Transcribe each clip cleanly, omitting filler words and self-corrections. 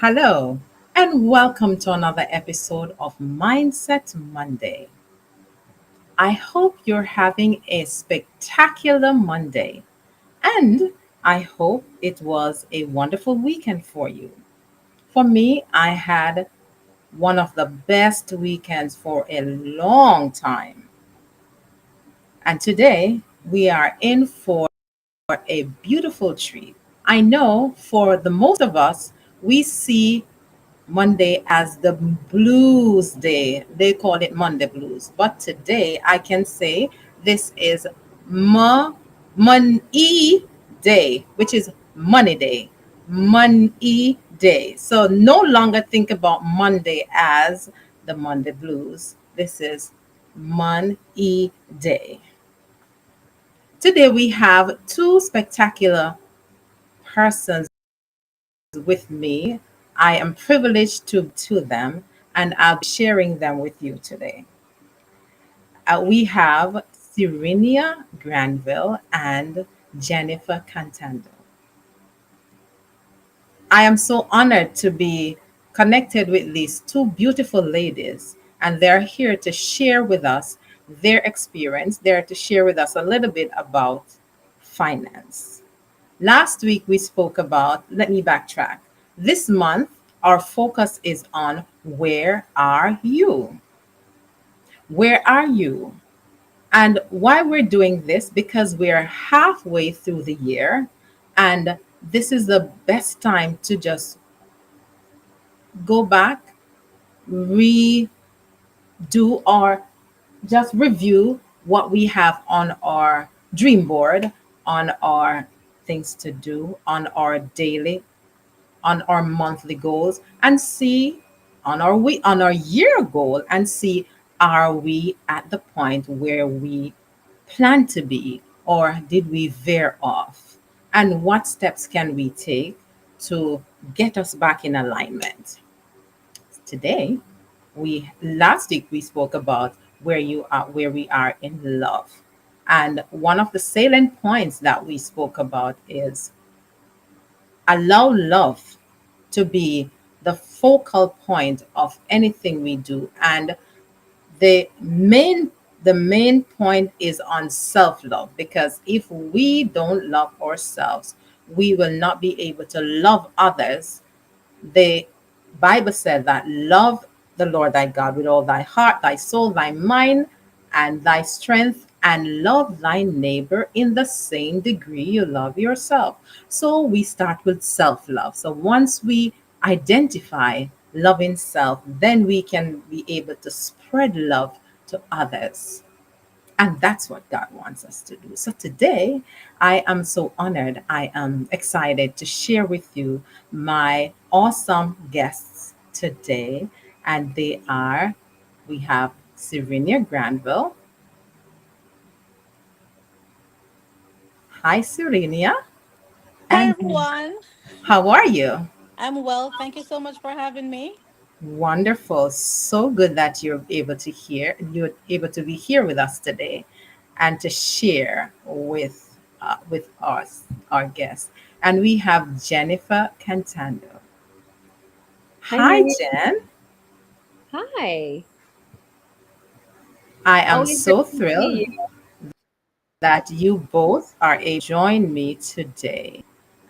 Hello, and welcome to another episode of Mindset Monday. I hope you're having a spectacular Monday, and I hope it was a wonderful weekend for you. For me, I had one of the best weekends for a long time, and today we are in for a beautiful treat. I know for the most of us, we see Monday as the blues day. They call it Monday blues. But today I can say this is Money Day, which is money day. Money day. So no longer think about Monday as the Monday blues. This is Money Day. Today we have two spectacular persons with me. I am privileged to them, and I'll be sharing them with you today. We have Serenia Granville and Jennifer Cantando. I am so honored to be connected with these two beautiful ladies, and they're here to share with us their experience. They're to share with us a little bit about finance. Last week we spoke about, let me backtrack. This month, our focus is on where are you? Where are you? And why we're doing this, because we're halfway through the year, and this is the best time to just go back, redo, or just review what we have on our dream board, on our things to do, on our monthly goals, and see on our year goal, and see, are we at the point where we plan to be, or did we veer off, and what steps can we take to get us back in alignment. Today, we last week we spoke about where we are in love, and one of the salient points that we spoke about is allow love to be the focal point of anything we do, and the main the main point is on self-love, because if we don't love ourselves, we will not be able to love others. The Bible said that love the Lord thy God with all thy heart, thy soul, thy mind, and thy strength, and love thy neighbor in the same degree you love yourself. So we start with self love. So once we identify loving self, then we can be able to spread love to others. And that's what God wants us to do. So today, I am so honored. I am excited to share with you my awesome guests today. And we have Serenia Granville. Hi, Serenia. Hi, And everyone. how are you? I'm well. Thank you so much for having me. Wonderful. So good that you're able to be here with us today and to share with us, our guests. And we have Jennifer Cantando. Hi, Hi, Mary. Jen. Hi. I am Always great so to see thrilled you. that you both are able to join me today.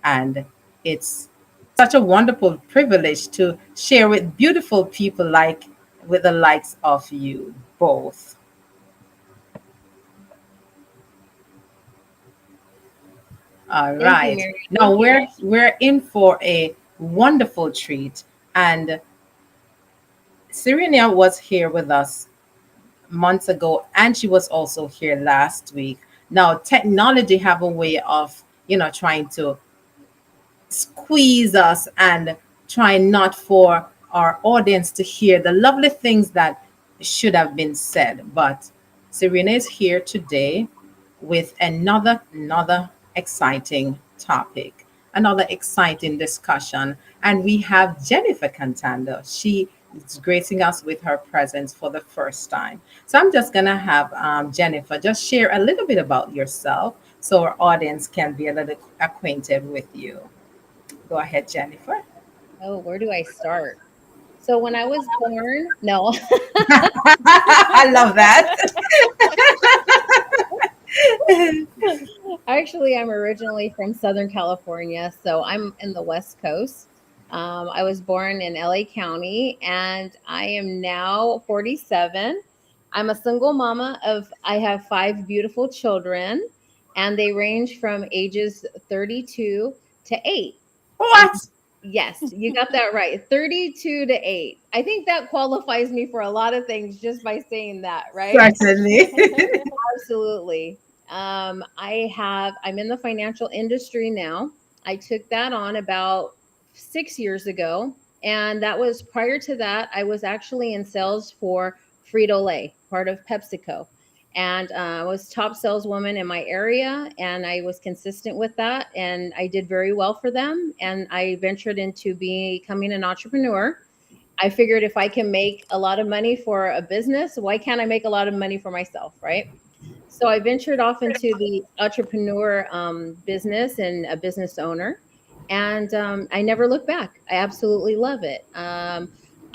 And it's such a wonderful privilege to share with beautiful people like with the likes of you both. All Thank you, right. Mary. Now Thank you. we're in for a wonderful treat. And Serena was here with us months ago, and she was also here last week. Now technology have a way of, trying to squeeze us and try not for our audience to hear the lovely things that should have been said. But Serena is here today with another exciting topic, another exciting discussion. And we have Jennifer Cantando. She is gracing us with her presence for the first time. So I'm just gonna have Jennifer just share a little bit about yourself so our audience can be a little acquainted with you. Go ahead, Jennifer. Oh, where do I start? So when I was born, no, I love that. actually, I'm originally from Southern California, so I'm in the West Coast. I was born in LA County, and I am now 47. I'm a single mama of, I have five beautiful children, and they range from ages 32 to 8. And What? yes, you got that right. 32 to 8. I think that qualifies me for a lot of things just by saying that, right? Certainly. Absolutely. I'm in the financial industry now. I took that on about 6 years ago. And that was prior to that, I was actually in sales for Frito Lay, part of PepsiCo. And I was top saleswoman in my area, and I was consistent with that. And I did very well for them. And I ventured into becoming an entrepreneur. I figured if I can make a lot of money for a business, why can't I make a lot of money for myself, right? So I ventured off into the entrepreneur business and a business owner, and I never look back. I absolutely love it.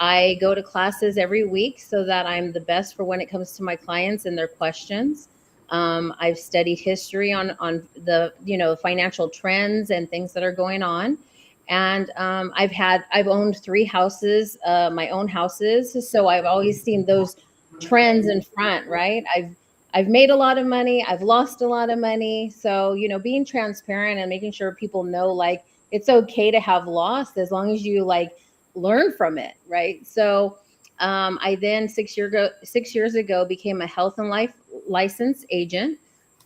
I go to classes every week so that I'm the best for when it comes to my clients and their questions. I've studied history on the financial trends and things that are going on, and I've owned three houses, my own houses, so I've always seen those trends in front, right? I've made a lot of money, I've lost a lot of money. So, being transparent and making sure people know like it's okay to have lost as long as you like learn from it, right? So, I then 6 years ago became a health and life license agent.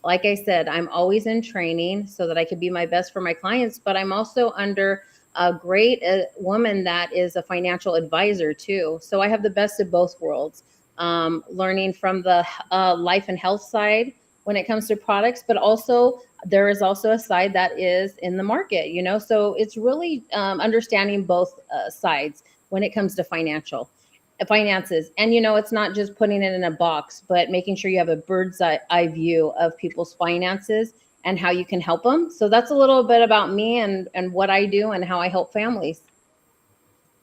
Like I said, I'm always in training so that I can be my best for my clients, but I'm also under a great woman that is a financial advisor too. So I have the best of both worlds, learning from the life and health side when it comes to products, but also there is also a side that is in the market, so it's really understanding both sides when it comes to finances. And it's not just putting it in a box, but making sure you have a bird's eye view of people's finances and how you can help them. So that's a little bit about me and what I do and how I help families.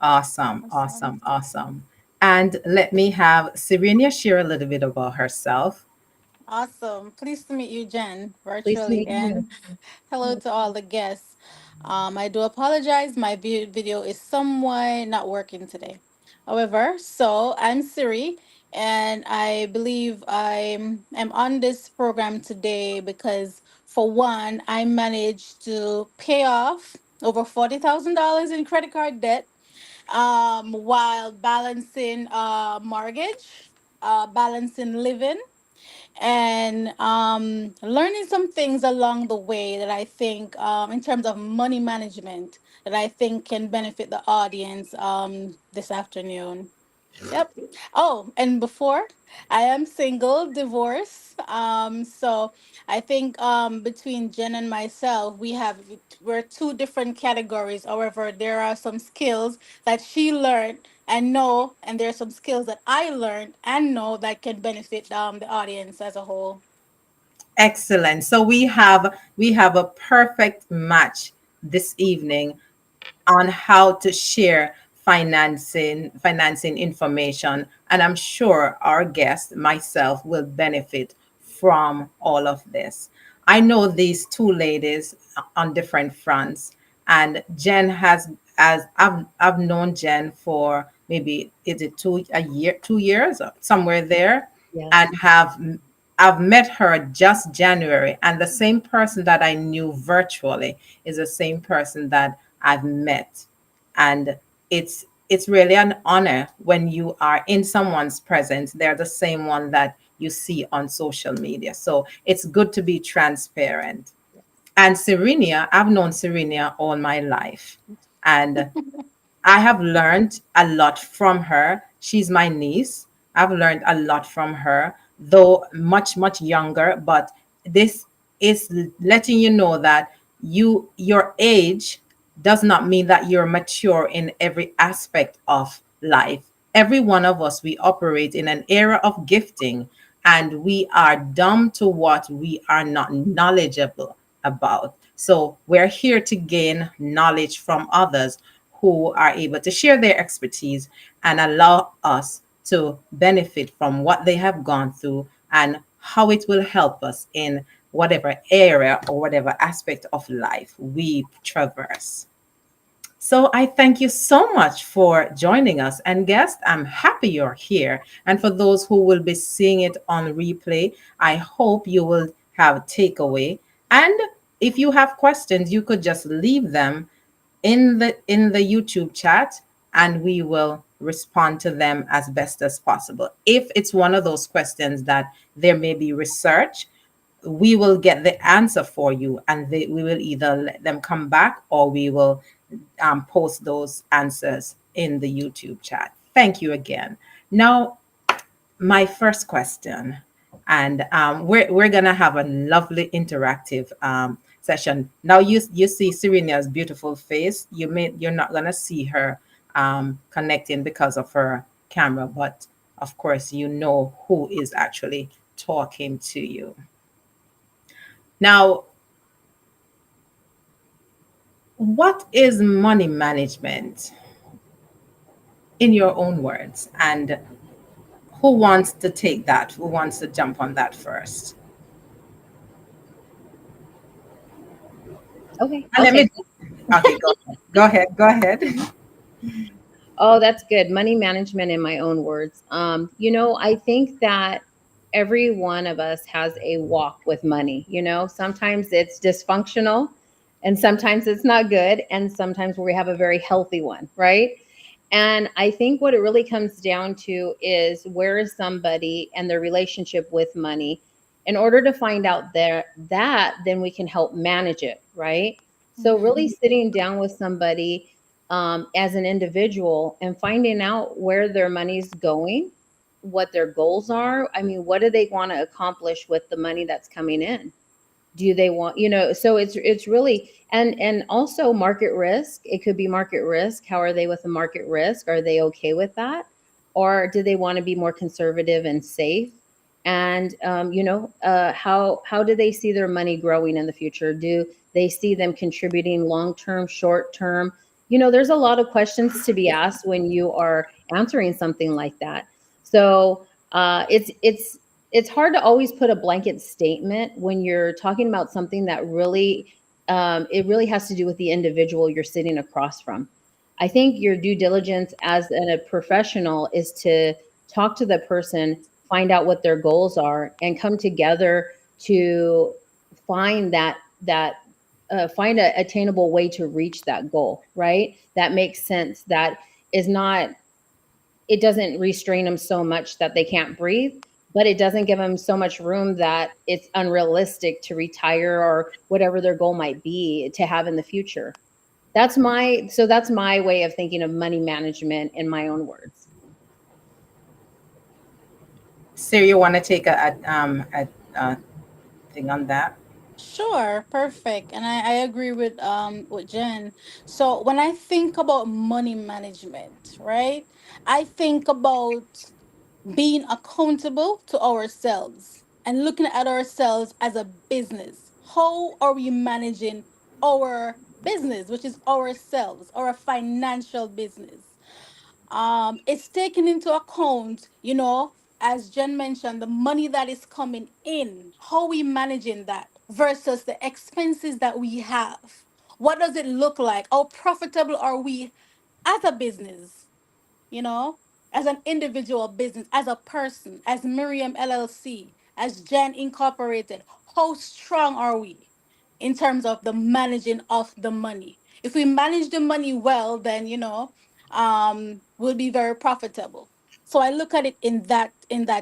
Awesome, Awesome. awesome, awesome. And let me have Serenia share a little bit about herself. Awesome. Pleased to meet you, Jen, Please virtually. meet you. And hello to all the guests. I do apologize. My video is somewhat not working today. However, so I'm Siri, and I believe I'm on this program today because, for one, I managed to pay off over $40,000 in credit card debt, while balancing mortgage, balancing living, and learning some things along the way that I think, in terms of money management, that I think can benefit the audience this afternoon. Yep. Oh, and before, I am single, divorced. So I think between Jen and myself, we're two different categories. However, there are some skills that she learned and know, and there are some skills that I learned and know that can benefit the audience as a whole. Excellent. So we have a perfect match this evening on how to share financing information, and I'm sure our guest myself will benefit from all of this. I know these two ladies on different fronts, and Jen has, as I've known Jen for maybe, is it 2 year 2 years, somewhere there, and Yes. I've met her just January, and the same person that I knew virtually is the same person that I've met. And it's really an honor when you are in someone's presence. They're the same one that you see on social media. So it's good to be transparent. And Serenia, I've known Serenia all my life. And I have learned a lot from her. She's my niece. I've learned a lot from her, though much, much younger. But this is letting you know that your age does not mean that you're mature in every aspect of life. Every one of us, we operate in an era of gifting, and we are dumb to what we are not knowledgeable about. So we're here to gain knowledge from others who are able to share their expertise and allow us to benefit from what they have gone through and how it will help us in whatever area or whatever aspect of life we traverse. So I thank you so much for joining us. And guest, I'm happy you're here. And for those who will be seeing it on replay, I hope you will have takeaway. And if you have questions, you could just leave them in the YouTube chat and we will respond to them as best as possible. If it's one of those questions that there may be research, we will get the answer for you and we will either let them come back or we will post those answers in the YouTube chat. Thank you again. Now, my first question, and we're gonna have a lovely interactive session. Now, you see Serena's beautiful face. You're not gonna see her connecting because of her camera, but of course, you know who is actually talking to you. Now, what is money management in your own words? And who wants to take that? Who wants to jump on that first? Okay, And I'll let me. take. Okay, go ahead. Go ahead. Go ahead. Oh, that's good. Money management in my own words. I think that every one of us has a walk with money. Sometimes it's dysfunctional and sometimes it's not good. And sometimes we have a very healthy one, right? And I think what it really comes down to is where is somebody and their relationship with money. In order to find out that, then we can help manage it, right? So really Mhm. sitting down with somebody as an individual and finding out where their money's going, what their goals are. I mean, what do they want to accomplish with the money that's coming in? Do they want, so it's really, and also market risk. It could be market risk. How are they with the market risk? Are they okay with that, or do they want to be more conservative and safe? And how do they see their money growing in the future? Do they see them contributing long term, short term? There's a lot of questions to be asked when you are answering something like that. So it's hard to always put a blanket statement when you're talking about something that really it really has to do with the individual you're sitting across from. I think your due diligence as a professional is to talk to the person, find out what their goals are, and come together to find find a attainable way to reach that goal, right? That makes sense. That is not, it doesn't restrain them so much that they can't breathe, but it doesn't give them so much room that it's unrealistic to retire or whatever their goal might be to have in the future. That's my way of thinking of money management in my own words. Siri, you want to take a thing on that? Sure, perfect. And I agree with Jen. So when I think about money management, right? I think about being accountable to ourselves and looking at ourselves as a business. How are we managing our business, which is ourselves, our financial business? It's taken into account, as Jen mentioned, the money that is coming in, how we managing that versus the expenses that we have. What does it look like? How profitable are we as a business? you know, as an individual business, as a person, as Miriam LLC, as Jen Incorporated, how strong are we in terms of the managing of the money? If we manage the money well, then we'll be very profitable. So I look at it in that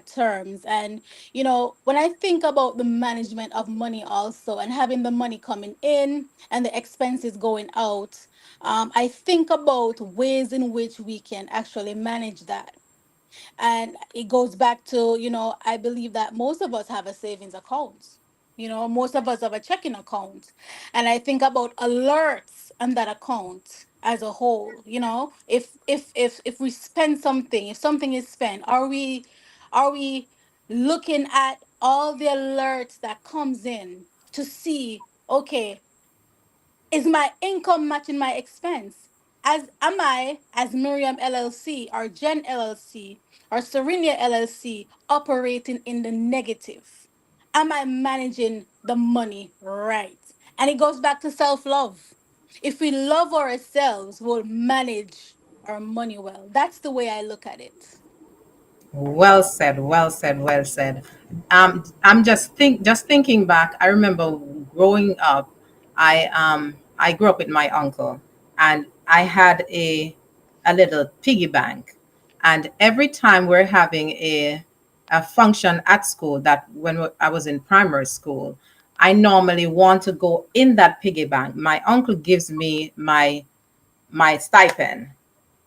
terms, and when I think about the management of money also, and having the money coming in and the expenses going out, I think about ways in which we can actually manage that. And it goes back to, I believe that most of us have a savings account. Most of us have a checking account. And I think about alerts on that account as a whole. If we spend something, if something is spent, are we looking at all the alerts that comes in to see, okay, is my income matching my expense? As am I, as Miriam LLC or Jen LLC or Serenia LLC, operating in the negative? Am I managing the money right? And it goes back to self love. If we love ourselves, we'll manage our money well. That's the way I look at it. Well said, well said, well said. I'm just thinking back. I remember growing up. I grew up with my uncle, and I had a little piggy bank, and every time we're having a function at school, that when I was in primary school, I normally want to go in that piggy bank. My uncle gives me my stipend,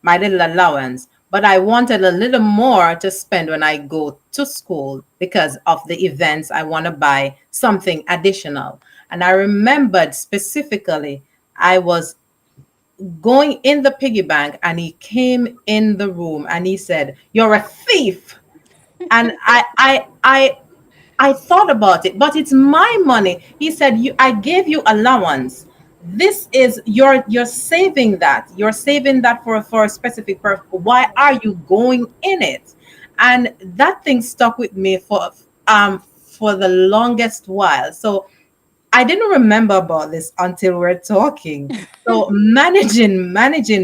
my little allowance, but I wanted a little more to spend when I go to school because of the events. I want to buy something additional. And I remembered specifically, I was going in the piggy bank and he came in the room and he said, "You're a thief." And I thought about it, but it's my money. He said, "You, I gave you allowance. This is you're saving that. You're saving that for a specific purpose. Why are you going in it?" And that thing stuck with me for the longest while. So I didn't remember about this until we're talking. So managing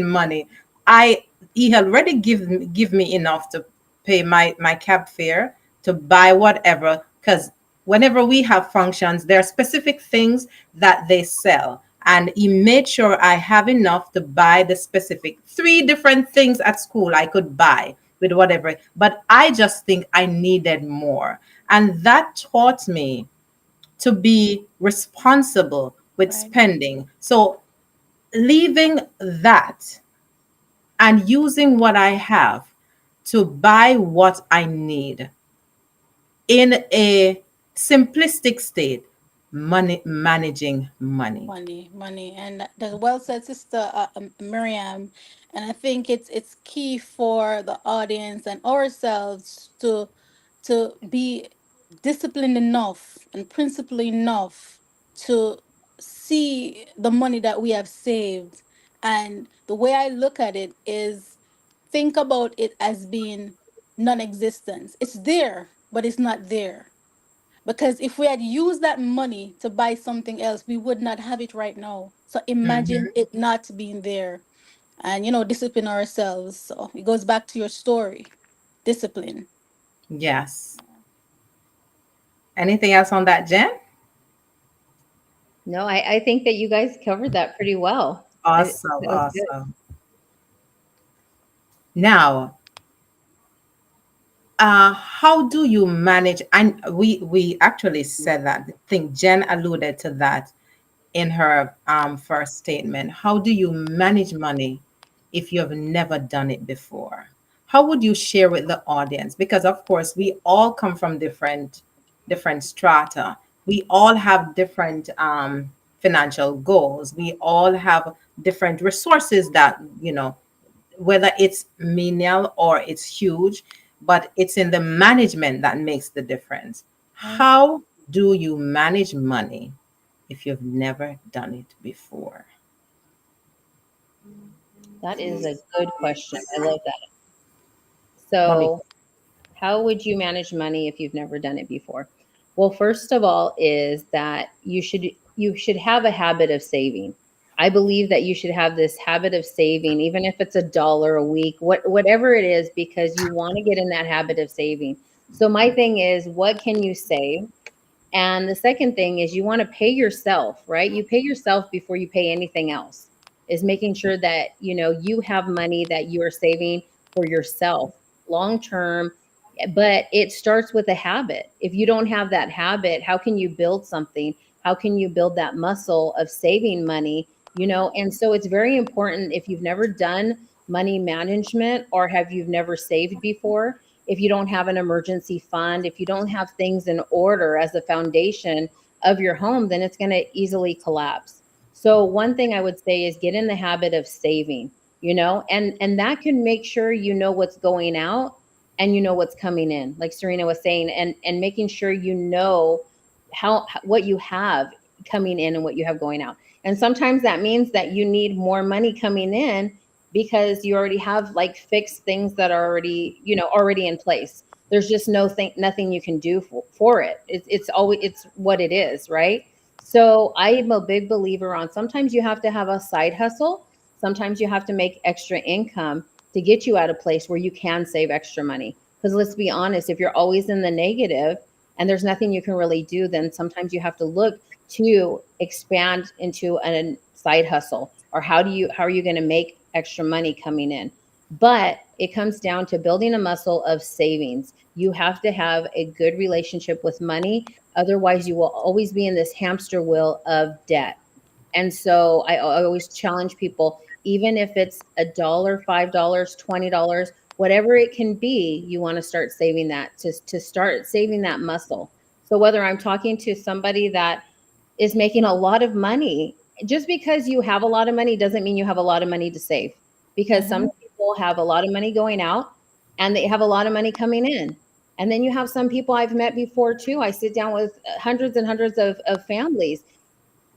money, I he had already give me enough to pay my cab fare, to buy whatever, because whenever we have functions, there are specific things that they sell. And he made sure I have enough to buy the specific three different things at school I could buy with whatever. But I just think I needed more. And that taught me to be responsible with Right. spending. So leaving that and using what I have to buy what I need in a simplistic state, money managing money. Money, and the well said, sister Miriam. And I think it's key for the audience and ourselves to be disciplined enough and principled enough to see the money that we have saved. And the way I look at it is, think about it as being non-existence. It's there, but it's not there, because if we had used that money to buy something else, we would not have it right now. So imagine Mhm. it not being there. And, discipline ourselves. So it goes back to your story. Discipline. Yes. Anything else on that, Jen? No, I think that you guys covered that pretty well. Awesome, That was good. awesome. Now, how do you manage? And we actually said that. I think Jen alluded to that in her first statement. How do you manage money if you have never done it before? How would you share with the audience? Because of course, we all come from different strata. We all have different financial goals. We all have different resources that, whether it's menial or it's huge, but it's in the management that makes the difference. Right. How do you manage money if you've never done it before? That is a good question. I love that. Mommy. So, how would you manage money if you've never done it before? Well, first of all is that you should have a habit of saving. I believe that you should have this habit of saving, even if it's $1 a week, whatever it is, because you want to get in that habit of saving. So my thing is, what can you save? And the second thing is you want to pay yourself, right? You pay yourself before you pay anything else. Is making sure that you have money that you are saving for yourself long term. But it starts with a habit. If you don't have that habit, how can you build something? How can you build that muscle of saving money? And so it's very important, if you've never done money management or have you've never saved before, if you don't have an emergency fund, if you don't have things in order as the foundation of your home, then it's going to easily collapse. So one thing I would say is get in the habit of saving, and that can make sure you know what's going out and you know what's coming in, like Serena was saying, and making sure you know how what you have coming in and what you have going out. And sometimes that means that you need more money coming in because you already have like fixed things that are already, already in place. There's just nothing you can do for it. It's always, it's what it is, right? So I am a big believer on, sometimes you have to have a side hustle. Sometimes you have to make extra income to get you at a place where you can save extra money. Because let's be honest, if you're always in the negative and there's nothing you can really do, then sometimes you have to look to expand into a side hustle, or how are you going to make extra money coming in. But it comes down to building a muscle of savings. You have to have a good relationship with money, otherwise you will always be in this hamster wheel of debt. And so I always challenge people, even if it's $1, $5, $20, whatever it can be, you want to start saving that, to start saving that muscle. So whether I'm talking to somebody that is making a lot of money, just because you have a lot of money doesn't mean you have a lot of money to save. Because some Mhm. people have a lot of money going out and they have a lot of money coming in. And then you have some people I've met before too. I sit down with hundreds and hundreds of families.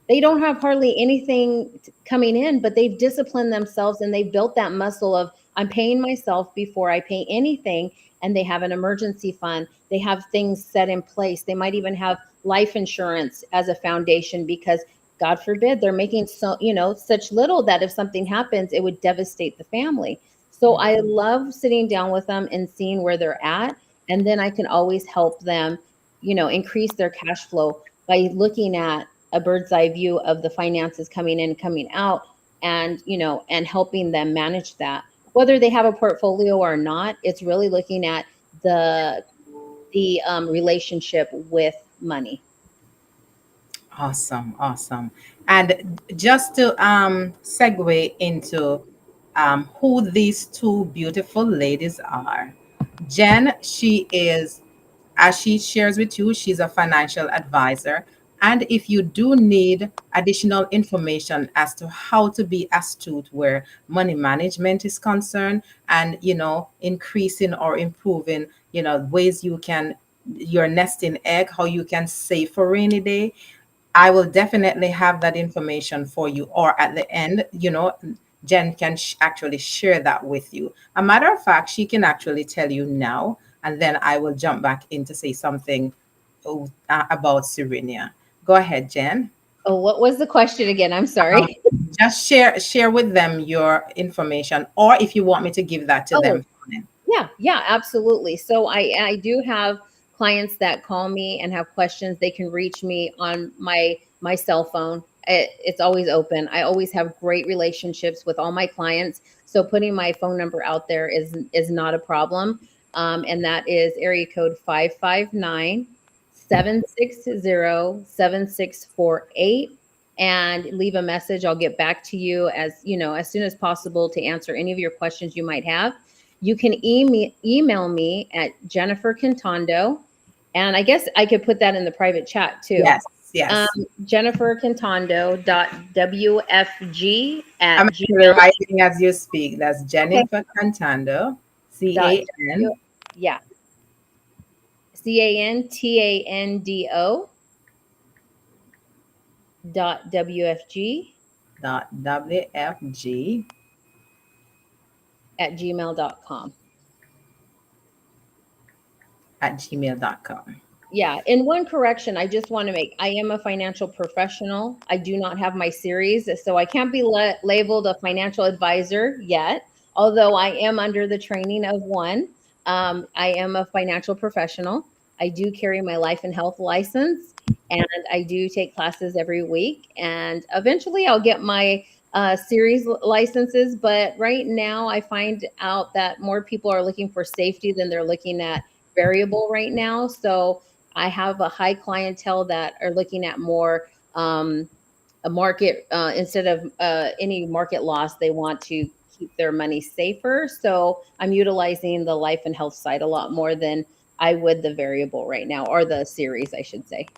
They don't have hardly anything coming in, but they've disciplined themselves and they've built that muscle of, I'm paying myself before I pay anything. And they have an emergency fund. They have things set in place. They might even have life insurance as a foundation, because God forbid they're making such little that if something happens, it would devastate the family. So I love sitting down with them and seeing where they're at. And then I can always help them, increase their cash flow by looking at a bird's eye view of the finances coming in, coming out, and and helping them manage that. Whether they have a portfolio or not, it's really looking at the relationship with money. Awesome, awesome. And just to segue into who these two beautiful ladies are. Jen, she is, as she shares with you, she's a financial advisor. And if you do need additional information as to how to be astute where money management is concerned, and increasing or improving, ways you can, your nesting egg, how you can save for rainy day, I will definitely have that information for you. Or at the end, Jen can actually share that with you. A matter of fact, she can actually tell you now, and then I will jump back in to say something about Serenia. Go ahead, Jen. Oh, what was the question again? I'm Um, sorry. just share with them your information, or if you want me to give that to Oh, them. Fine. yeah, yeah, absolutely. So I do have clients that call me and have questions. They can reach me on my cell phone. It's always open. I always have great relationships with all my clients. So putting my phone number out there is not a problem. And that is area code 559-760-7648. And leave a message. I'll get back to you as soon as possible to answer any of your questions you might have. You can email me at Jennifer Quintondo, and I guess I could put that in the private chat too. Yes, yes. JenniferQuintondo.wfg I'm at actually gmail. writing as you speak. That's Okay. Jennifer Cantando, Dot CAN w, yeah, CANTANDO .wfg dot WFG at gmail.com. at gmail.com. Yeah, and one correction I just want to make. I am a financial professional. I do not have my series, so I can't be labeled a financial advisor yet, although I am under the training of one. I am a financial professional. I do carry my life and health license, and I do take classes every week. And eventually, I'll get my series licenses. But right now, I find out that more people are looking for safety than they're looking at variable right now. So I have a high clientele that are looking at more a market instead of any market loss. They want to keep their money safer. So I'm utilizing the life and health side a lot more than I would the variable right now, or the series, I should say.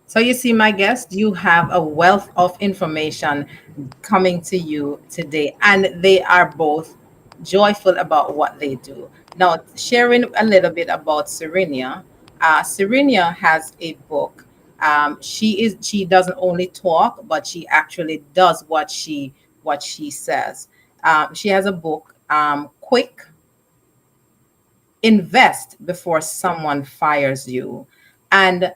So you see, my guest, you have a wealth of information coming to you today, and they are both joyful about what they do. Now, sharing a little bit about Serenia. Serenia has a book. She doesn't only talk, but she actually does what she says. She has a book, Quick Invest Before Someone Fires You. And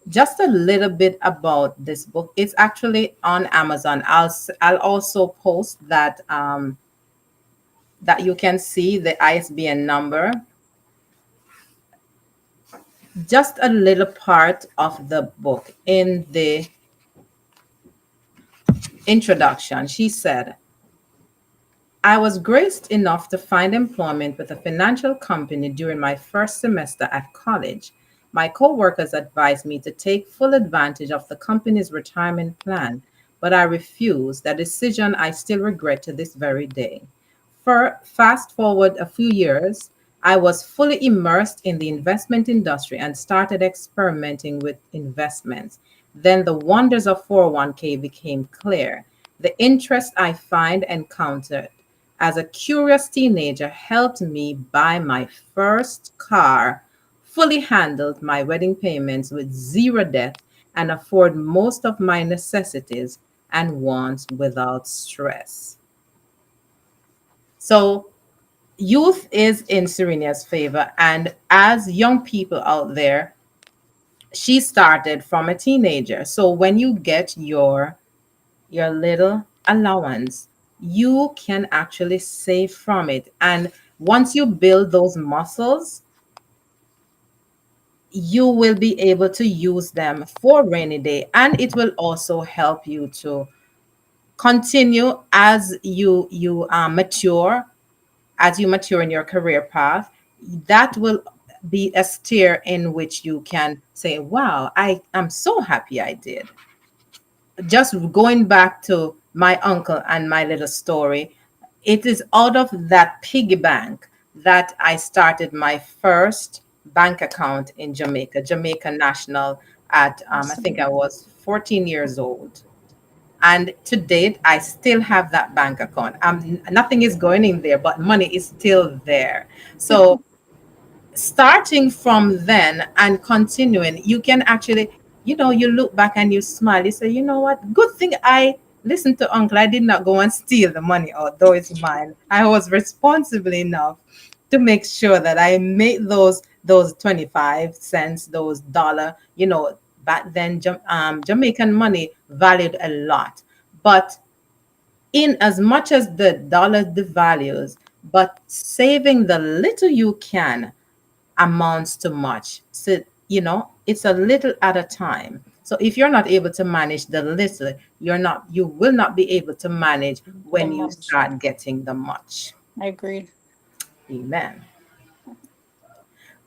just a little bit about this book. It's actually on Amazon. I'll also post that that you can see the ISBN number. Just a little part of the book in the introduction. She said, I was graced enough to find employment with a financial company during my first semester at college. My coworkers advised me to take full advantage of the company's retirement plan, but I refused, a decision I still regret to this very day. For fast forward a few years, I was fully immersed in the investment industry and started experimenting with investments. Then the wonders of 401k became clear. The interest I find encountered as a curious teenager helped me buy my first car, fully handled my wedding payments with zero debt, and afford most of my necessities and wants without stress. So, youth is in Serena's favor. And as young people out there, she started from a teenager. So, when you get your little allowance, you can actually save from it. And once you build those muscles, you will be able to use them for rainy day. And it will also help you to continue as mature, as you mature in your career path. That will be a steer in which you can say, wow, I am so happy I did. Just going back to my uncle and my little story, it is out of that piggy bank that I started my first bank account in Jamaica, Jamaica National, at I think I Awesome. was 14 years old. And to date, I still have that bank account. Nothing is going in there, but money is still there. So starting from then and continuing, you can actually, you look back and you smile. You say, you know what? Good thing I listened to Uncle. I did not go and steal the money, although it's mine. I was responsible enough to make sure that I made those 25 cents, those dollar. Back then, Jamaican money valued a lot, but in as much as the dollar devalues, but saving the little you can amounts to much. So, it's a little at a time. So if you're not able to manage the little, you will not be able to manage The when you much. start getting the much. I agree. Amen.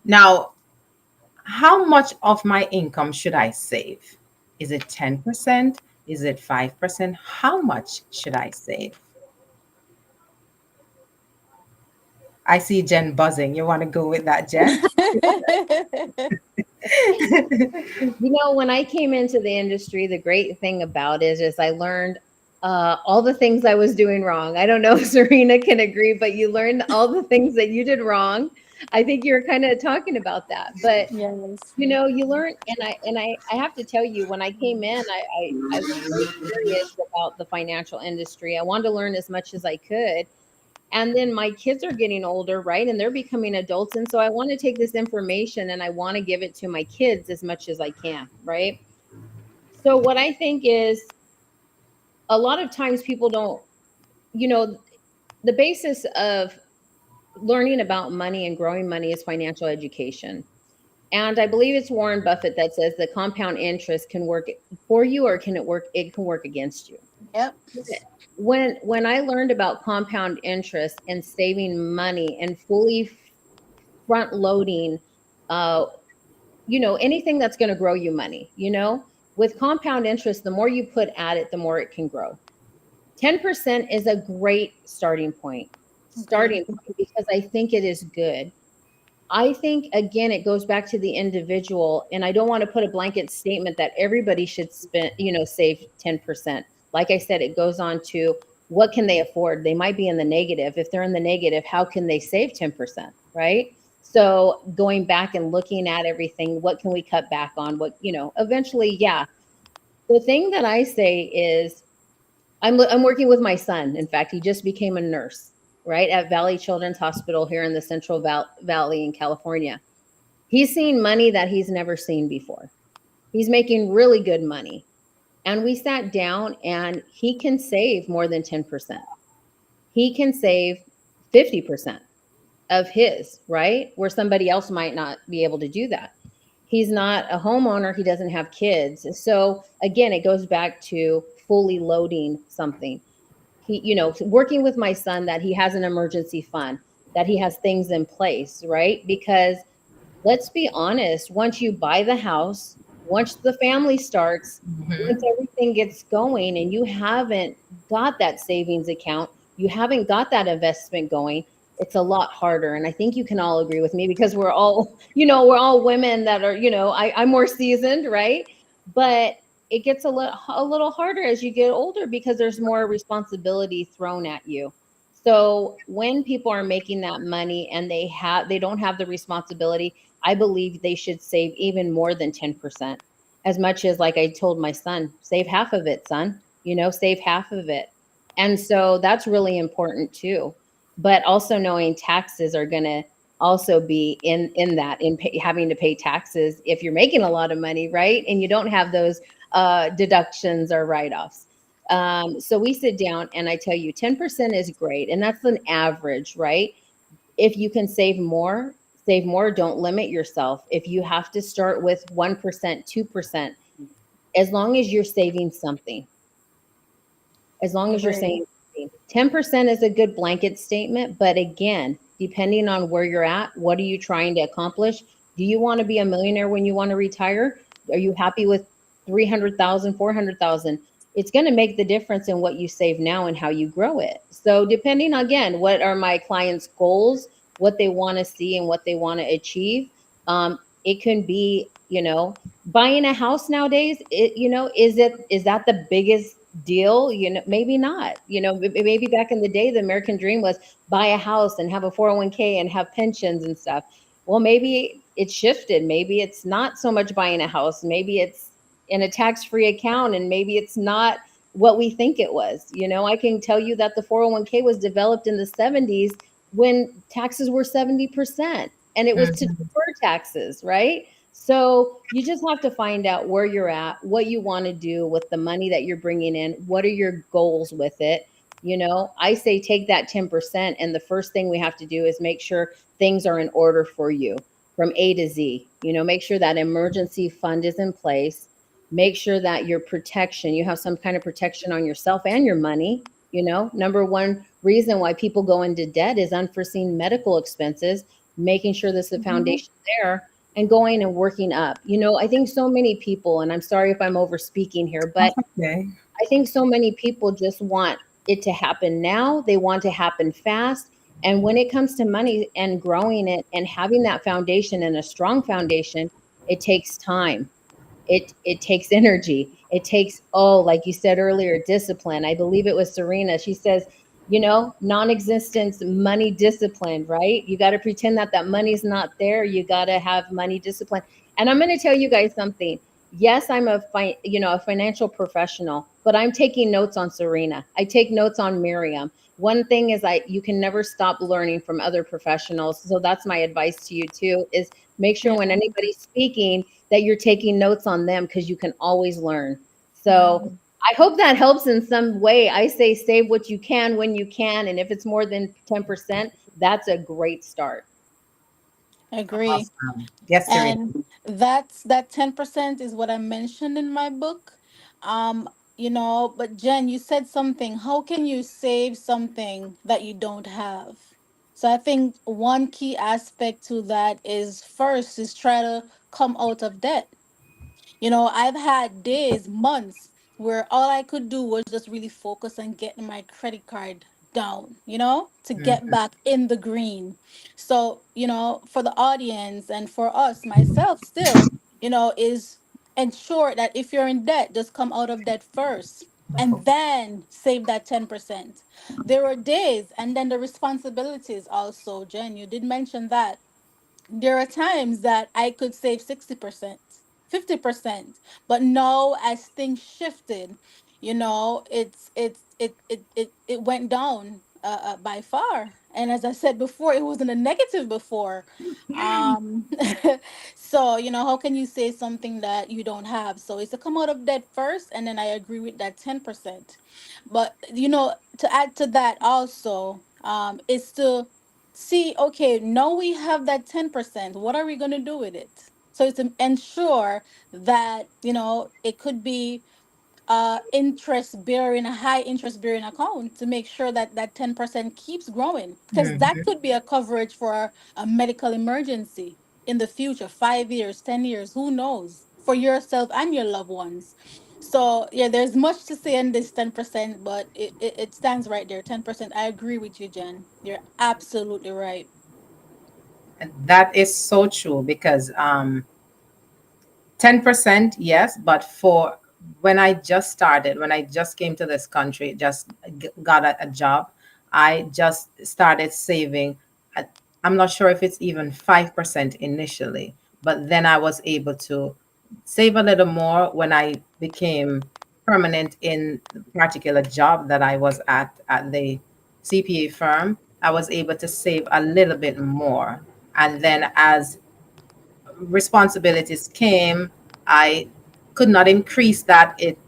Now, how much of my income should I save? Is it 10%? Is it 5%? How much should I save? I see Jen buzzing. You want to go with that, Jen? When I came into the industry, the great thing about it is I learned all the things I was doing wrong. I don't know if Serena can agree, but you learned all the things that you did wrong. I think you're kind of talking about that, but Yes. you learn, and I have to tell you, when I came in, I was very curious about the financial industry. I wanted to learn as much as I could. And then my kids are getting older, right? And they're becoming adults. And so I want to take this information and I want to give it to my kids as much as I can, right? So what I think is, a lot of times people don't, you know, the basis of learning about money and growing money is financial education. And I believe it's Warren Buffett that says the compound interest can work for you, or it can work against you. Yep. When I learned about compound interest and saving money and fully front loading, uh, anything that's going to grow you money, with compound interest, the more you put at it, the more it can grow. 10% is a great Agreed. because I think it is good. I think, again, it goes back to the individual, and I don't want to put a blanket statement that everybody should spend, save 10%. Like I said, it goes on to what can they afford? They might be in the negative. If they're in the negative, how can they save 10%, right? So going back and looking at everything, what can we cut back on? Eventually, yeah. The thing that I say is, I'm working with my son. In fact, he just became a nurse, right, at Valley Children's Hospital here in the Central Valley in California. He's seen money that he's never seen before. He's making really good money. And we sat down and he can save more than 10%. He can save 50% of his, right? Where somebody else might not be able to do that. He's not a homeowner, he doesn't have kids. So again, it goes back to fully loading something. He, working with my son, that he has an emergency fund, that he has things in place, right? Because let's be honest, once you buy the house, once the family starts, once Hmm. everything gets going and you haven't got that savings account, you haven't got that investment going, it's a lot harder. And I think you can all agree with me because we're all, we're all women that are, I'm more seasoned, right? But it gets a little harder as you get older because there's more responsibility thrown at you. So when people are making that money and they don't have the responsibility, I believe they should save even more than 10%. As much as, like I told my son, save half of it, son, save half of it. And so that's really important too. But also knowing taxes are going to also be in that, having to pay taxes if you're making a lot of money, right? And you don't have those deductions or write-offs. So we sit down and I tell you 10% is great. And that's an average, right? If you can save more, don't limit yourself. If you have to start with 1%, 2%, as long as you're saving something, as long as you're Agree. saying 10% is a good blanket statement. But again, depending on where you're at, what are you trying to accomplish? Do you want to be a millionaire when you want to retire? Are you happy with 300,000, 400,000? It's going to make the difference in what you save now and how you grow it. So depending, again, what are my clients' goals, what they want to see and what they want to achieve, it can be, buying a house nowadays, is that the biggest deal? Maybe not. Maybe back in the day the American dream was buy a house and have a 401k and have pensions and stuff. Well, maybe it's shifted. Maybe it's not so much buying a house. Maybe it's in a tax-free account, and maybe it's not what we think it was. I can tell you that the 401k was developed in the 70s when taxes were 70%, and it was to Hmm. defer taxes, right? So you just have to find out where you're at, what you want to do with the money that you're bringing in. What are your goals with it? I say take that 10%. And the first thing we have to do is make sure things are in order for you from A to Z. Make sure that emergency fund is in place. Make sure that your protection, you have some kind of protection on yourself and your money. Number one reason why people go into debt is unforeseen medical expenses, making sure there's the Hmm. foundation there and going and working up. I think so many people, and I'm sorry if I'm over speaking here, but That's okay. I think so many people just want it to happen now. They want to happen fast. And when it comes to money and growing it and having that foundation and a strong foundation, it takes time. It takes energy. It takes, like you said earlier, discipline. I believe it was Serena. She says, non-existence money discipline, right? You got to pretend that that money's not there. You got to have money discipline. And I'm going to tell you guys something. Yes, I'm a financial professional, but I'm taking notes on Serena. I take notes on Miriam. One thing is, you can never stop learning from other professionals. So that's my advice to you too, is make sure Yeah. when anybody's speaking that you're taking notes on them, because you can always learn. Yeah. So I hope that helps in some way. I say save what you can when you can. And if it's more than 10%, that's a great start. Agree. Awesome. Yes, Serena. And that 10% is what I mentioned in my book. But Jen, you said something. How can you save something that you don't have? So I think one key aspect to that is first is try to come out of debt. I've had days, months where all I could do was just really focus on getting my credit card down, to get Hmm. back in the green. So, for the audience and for us, myself still, is ensure that if you're in debt, just come out of debt first and then save that 10%. There are days and then the responsibilities also, Jen, you did mention that there are times that I could save 60%, 50%. But now, as things shifted, It went down by far. And as I said before, it wasn't a negative before. um so how can you say something that you don't have? So it's to come out of debt first, and then I agree with that 10%. But to add to that also, is to see, okay, now we have that 10%, what are we going to do with it? So it's to ensure that it could be interest bearing, a high interest bearing account, to make sure that that 10% keeps growing, because that Mhm. could be a coverage for a medical emergency in the future, 5 years, 10 years, who knows, for yourself and your loved ones. So yeah, there's much to say in this 10%, but it stands right there. 10%, I agree with you, Jen, you're absolutely right. That is so true because 10%, yes, but for when I just started, when I just came to this country, just got a job, I just started saving. At, I'm not sure if it's even 5% initially, but then I was able to save a little more when I became permanent in the particular job that I was at the CPA firm. I was able to save a little bit more. And then as responsibilities came, I could not increase that. It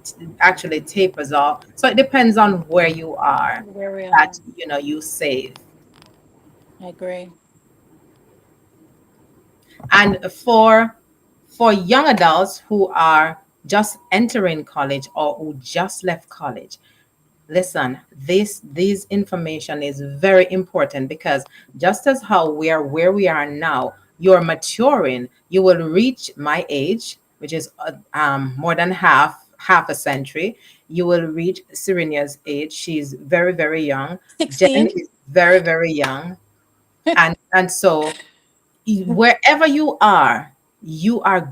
actually tapers off. So it depends on where you are There we are. that you save. I agree. And for young adults who are just entering college or who just left college, listen, this information is very important because just as how we are where we are now, you're maturing. You will reach my age, which is more than half a century. You will reach Serena's age. She's very very young. Jen 16. is very very young, and so wherever you are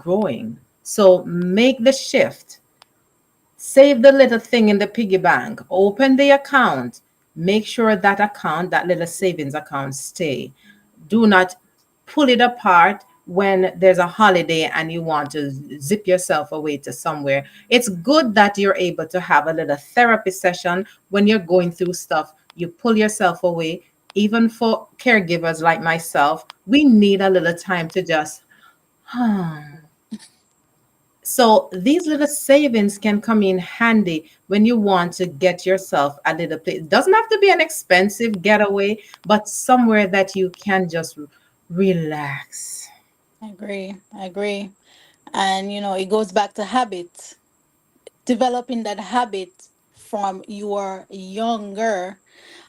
growing. So make the shift. Save the little thing in the piggy bank. Open the account. Make sure that account, that little savings account, stay. Do not pull it apart when there's a holiday and you want to zip yourself away to somewhere. It's good that you're able to have a little therapy session when you're going through stuff. You pull yourself away. Even for caregivers like myself, we need a little time to just so these little savings can come in handy when you want to get yourself a little place. It doesn't have to be an expensive getaway, but somewhere that you can just relax. I agree. I agree. And it goes back to habit, developing that habit from your younger,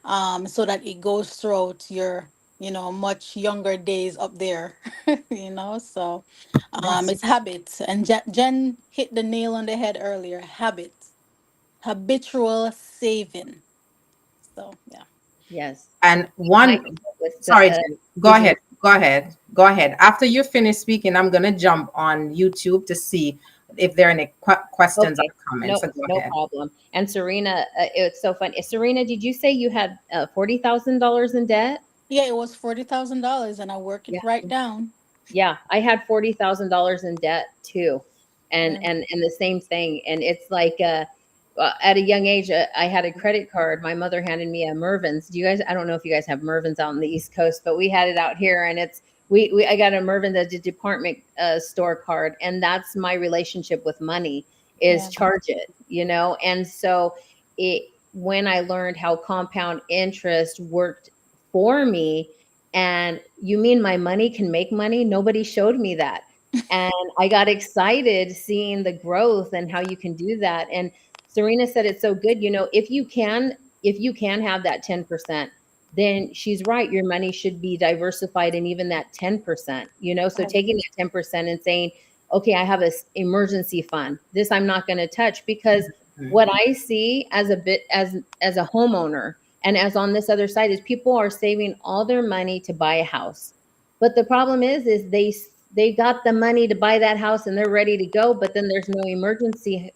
so that it goes throughout your much younger days up there. So Yes. it's habits, and Jen hit the nail on the head earlier. Habit, habitual saving. So yeah. Yes. And I one, with sorry, Jen, go excuse me. ahead, go ahead, go ahead. After you finish speaking, I'm going to jump on YouTube to see if there are any questions or Okay. comments. No, So go no ahead. problem. And Serena, it's so funny. Serena, did you say you had $40,000 in debt? Yeah, it was $40,000, and I work it Yeah. right down. Yeah, I had $40,000 in debt too. And Yeah. and the same thing. And it's like at a young age, I had a credit card. My mother handed me a Mervin's. Do you guys? I don't know if you guys have Mervin's out on the East Coast, but we had it out here, and it's we I got a Mervin's as a department store card, and that's my relationship with money is Yeah. charge it, And so it when I learned how compound interest worked for me, and you mean my money can make money? Nobody showed me that. And I got excited seeing the growth and how you can do that. And Serena said it's so good. If you can have that 10%, then she's right. Your money should be diversified in even that 10%, So I taking that 10% and saying, okay, I have a emergency fund. This I'm not going to touch, because Mhm. what I see as a bit as a homeowner, and as on this other side, is people are saving all their money to buy a house. But the problem is they got the money to buy that house and they're ready to go, but then there's no emergency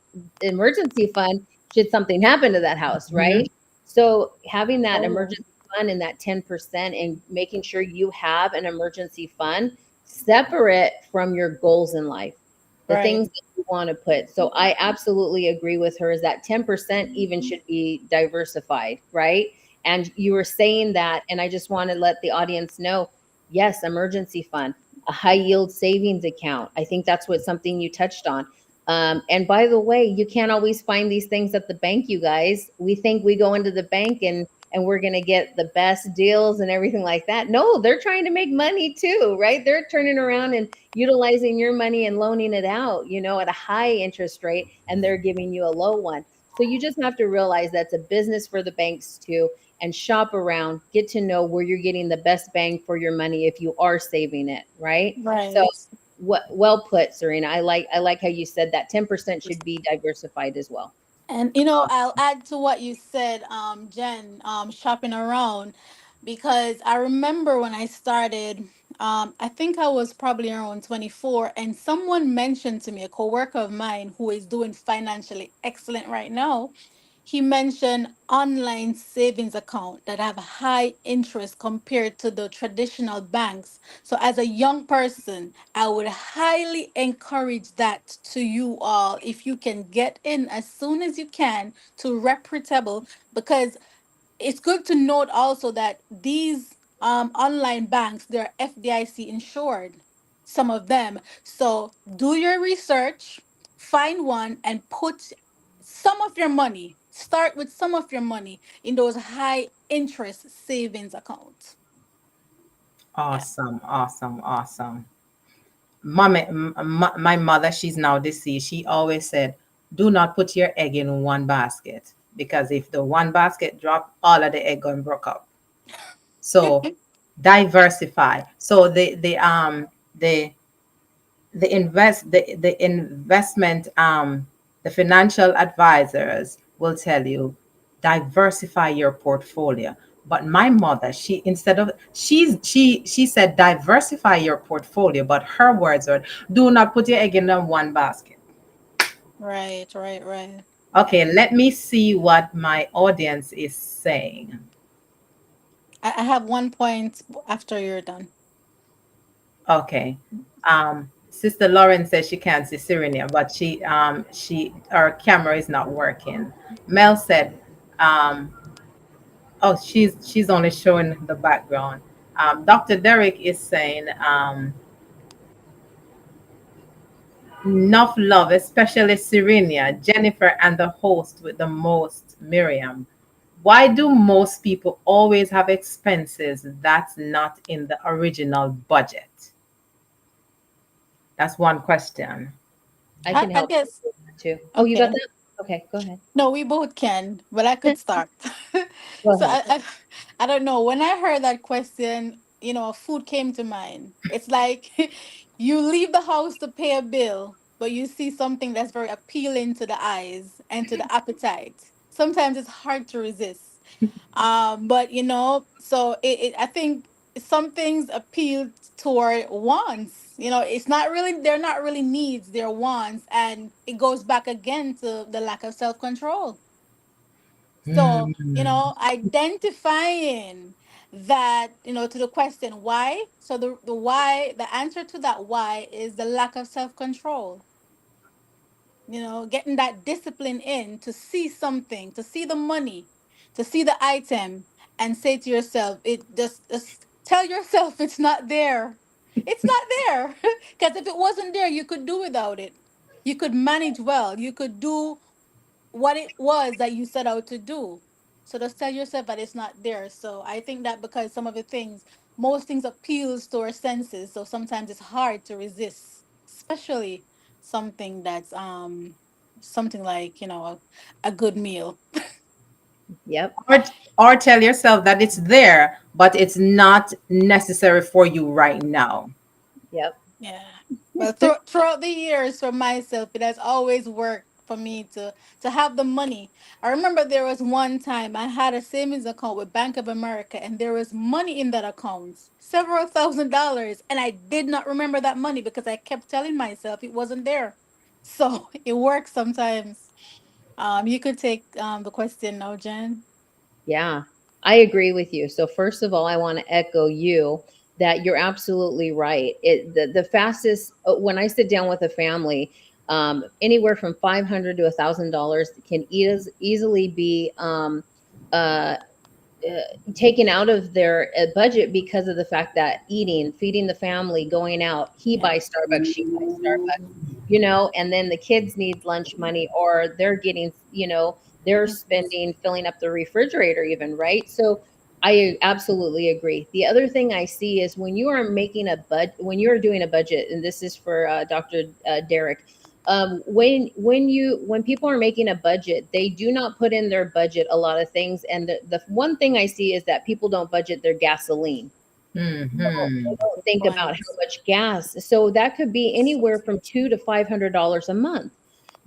fund should something happen to that house, Mhm. right? So having that totally emergency fund and that 10% and making sure you have an emergency fund separate from your goals in life, the right. things that you want to put. So I absolutely agree with her is that 10% even should be diversified, right? And you were saying that, and I just want to let the audience know, yes, emergency fund, a high yield savings account. I think that's what something you touched on. And by the way, you can't always find these things at the bank, you guys. We think we go into the bank and we're going to get the best deals and everything like that. No, they're trying to make money too, right? They're turning around and utilizing your money and loaning it out, at a high interest rate, and they're giving you a low one. So you just have to realize that's a business for the banks too, and shop around, get to know where you're getting the best bang for your money if you are saving it, right? So Right. what well put, Serena. I like how you said that 10% should be diversified as well. And I'll add to what you said, Jen, shopping around, because I remember when I started, I think I was probably around 24, and someone mentioned to me, a coworker of mine who is doing financially excellent right now, he mentioned online savings account that have high interest compared to the traditional banks. So as a young person, I would highly encourage that to you all if you can get in as soon as you can to reputable, because it's good to note also that these online banks, they're FDIC insured, some of them. So do your research, find one, and put some of your money. Start with some of your money in those high interest savings accounts. Yeah. Awesome, awesome, awesome. My mother, she's now deceased. She always said, "Do not put your egg in one basket because if the one basket drop, all of the egg gonna broke up." So diversify. So the the investment the financial advisors will tell you diversify your portfolio. But my mother, she instead of she said diversify your portfolio, but her words were do not put your egg in one basket. Right, right, right. Okay, let me see what my audience is saying. I have one point after you're done. Okay. Sister Lauren says she can't see Serenia, but she her camera is not working. Mel said, um, oh, she's only showing the background. Dr. Derek is saying, enough love, especially Serenia, Jennifer, and the host with the most, Miriam. Why do most people always have expenses that's not in the original budget? That's one question. I can I help you guess. with that too. Oh, you got Okay. that? Okay, go ahead. No, we both can, but I could start. Go So ahead. I don't know. When I heard that question, food came to mind. It's like you leave the house to pay a bill, but you see something that's very appealing to the eyes and to the appetite. Sometimes it's hard to resist. But so I think some things appeal toward wants. It's not really, they're not really needs, they're wants, and it goes back again to the lack of self-control. So, Hmm. identifying that, to the question why. So the why, the answer to that why is the lack of self-control. Getting that discipline in to see something, to see the money, to see the item, and say to yourself, it just tell yourself it's not there. It's not there. Because if it wasn't there, you could do without it. You could manage well. You could do what it was that you set out to do. So just tell yourself that it's not there. So I think that because some of the things, most things appeals to our senses. So sometimes it's hard to resist, especially something that's something like, a good meal. Yep. or or tell yourself that it's there but it's not necessary for you right now. Yep. Yeah. But throughout the years for myself, it has always worked for me to have the money. I remember there was one time I had a savings account with Bank of America, and there was money in that account, several $1,000s, and I did not remember that money because I kept telling myself it wasn't there. So it works sometimes. You could take the question now, Jen. Yeah, I agree with you. So first of all, I want to echo you that you're absolutely right. The fastest when I sit down with a family, Anywhere from $500 to $1,000 can easily be uh, taken out of their budget because of the fact that eating, feeding the family, going out, he Yeah. buys Starbucks, she buys Starbucks, you know, and then the kids need lunch money, or they're getting, you know, they're spending filling up the refrigerator even, right? So I absolutely agree. The other thing I see is when you are making a when you're doing a budget, and this is for Dr. Derek, when people are making a budget, they do not put in their budget a lot of things, and the one thing I see is that people don't budget their gasoline. Mm-hmm. They don't Good think about point. how much gas. So that could be anywhere from $200 to $500 a month.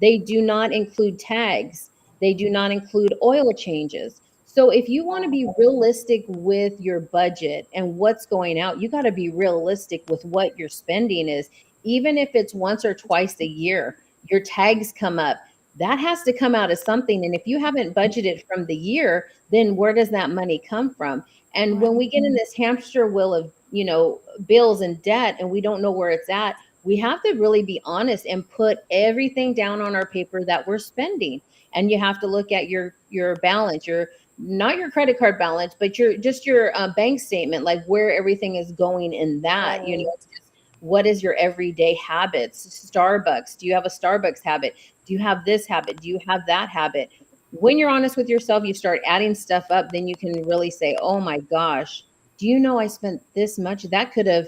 They do not include tags. They do not include oil changes. So if you want to be realistic with your budget and what's going out, you got to be realistic with what your spending is. Even if it's once or twice a year, your tags come up. That has to come out of something. And if you haven't budgeted from the year, then where does that money come from? And when Right. we get in this hamster wheel of, you know, bills and debt, and we don't know where it's at, we have to really be honest and put everything down on our paper that we're spending. And you have to look at your balance, your not your credit card balance, but your just your bank statement, like where everything is going in that. You know, Right. just what is your everyday habits? Starbucks. Do you have a Starbucks habit? Do you have this habit? Do you have that habit? When you're honest with yourself, you start adding stuff up, then you can really say, oh my gosh, do you know I spent this much? That could have,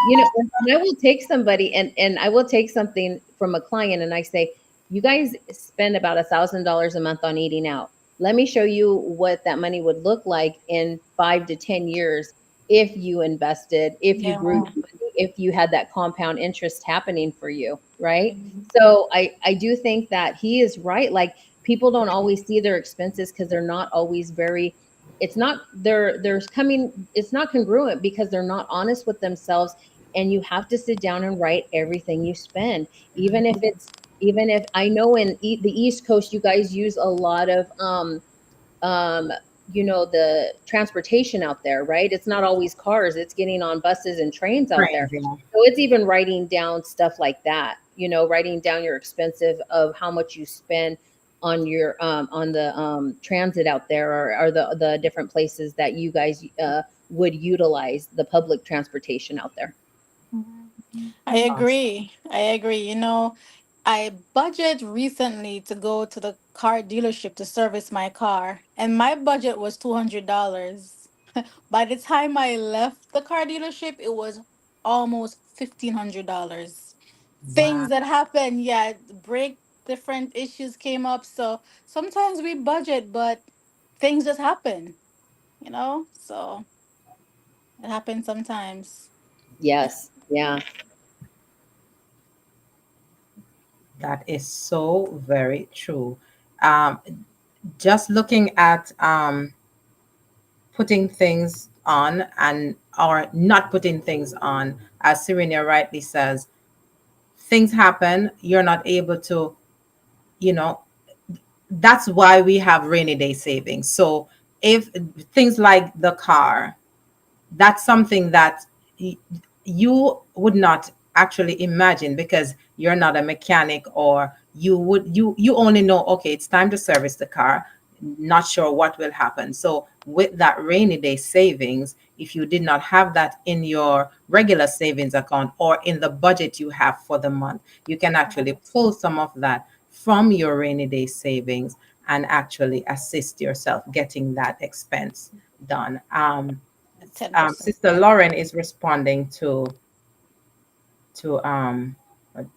you know, and I will take somebody and I will take something from a client and I say, you guys spend about $1,000 a month on eating out. Let me show you what that money would look like in 5 to 10 years if you invested, if you Yeah. grew your money, if you had that compound interest happening for you, right? Mhm. So I do think that he is right. Like people don't always see their expenses because they're not always very, it's not there's coming, it's not congruent because they're not honest with themselves. And you have to sit down and write everything you spend, even if it's, even if I know in the East Coast you guys use a lot of um, you know, the transportation out there, right? It's not always cars, it's getting on buses and trains out there. Friends, yeah. So it's even writing down stuff like that, you know, writing down your expensive of how much you spend on the transit out there, or the different places that you guys would utilize the public transportation out there. Mhm. I Awesome. agree. I agree. You know, I budget recently to go to the car dealership to service my car, and my budget was $200. By the time I left the car dealership, it was almost $1,500. Wow. Things that happen, yeah, break different issues came up. So sometimes we budget, but things just happen, you know? So it happens sometimes. Yes, yeah. That is so very true. Um, just looking at putting things on and or not putting things on, as Serena rightly says, things happen. You're not able to, you know, that's why we have rainy day savings. So if things like the car, that's something that y- you would not actually imagine because you're not a mechanic, or you only know, okay, it's time to service the car, not sure what will happen. So with that rainy day savings, if you did not have that in your regular savings account or in the budget you have for the month, you can actually Right. pull some of that from your rainy day savings and actually assist yourself getting that expense done. 10%. Sister Lauren is responding to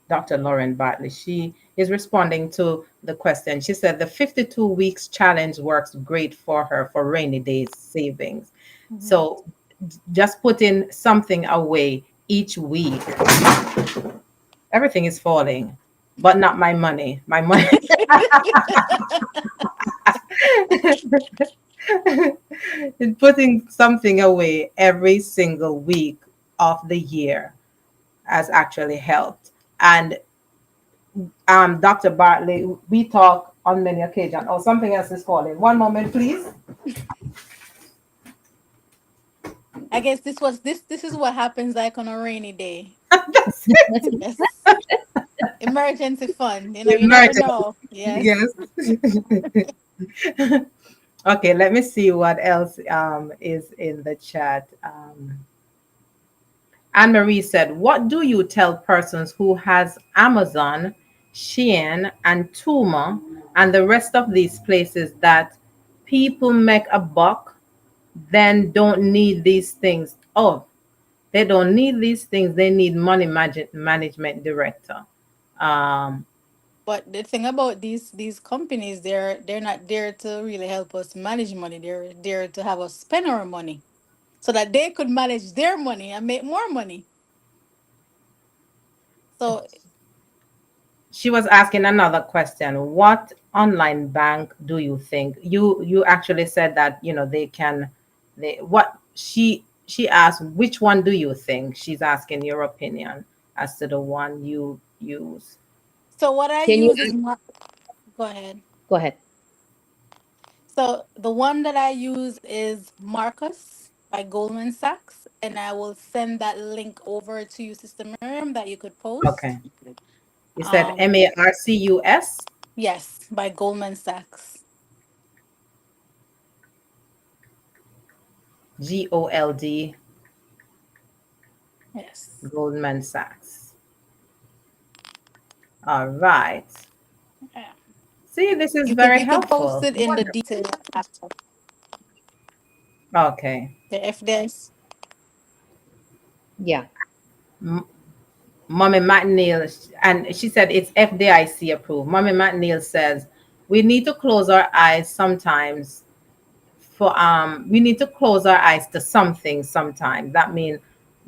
Dr. Lauren Bartley. She is responding to the question. She said the 52 weeks challenge works great for her for rainy days savings. Mhm. So just putting something away each week. Everything is falling, but not my money. My money. Putting something away every single week of the year has actually helped. And Dr. Bartley, we talk on many occasions. Oh, something else is calling. One moment, please. I guess this is what happens like on a rainy day. That's it. Yes. Emergency fund. You never Emergency. know. Yes. Yes. Okay, let me see what else is in the chat. Anne Marie said, "What do you tell persons who has Amazon, Shein, and Tuma, and the rest of these places that people make a buck, then don't need these things? Oh, they don't need these things. They need money management director." Um, But the thing about these companies, they're not there to really help us manage money. They're there to have us spend our money so that they could manage their money and make more money. So she was asking another question. What online bank do you think? You actually said that, they can, they what she asked, which one do you think? She's asking your opinion as to the one you use. so what I Can you use is go ahead. go ahead? So the one that I use is Marcus by Goldman Sachs, and I will send that link over to you, Sister Miriam, that you could post. Okay. You said Um, Marcus, yes, by Goldman Sachs. Gold, Yes. Goldman Sachs. All right. Yeah. See, this is You could very you could post helpful. it in the detail after. Okay. The if there's Yeah. M- Mommy McNeil, and she said it's FDIC approved. Mommy McNeil says we need to close our eyes sometimes we need to close our eyes to something sometimes. That means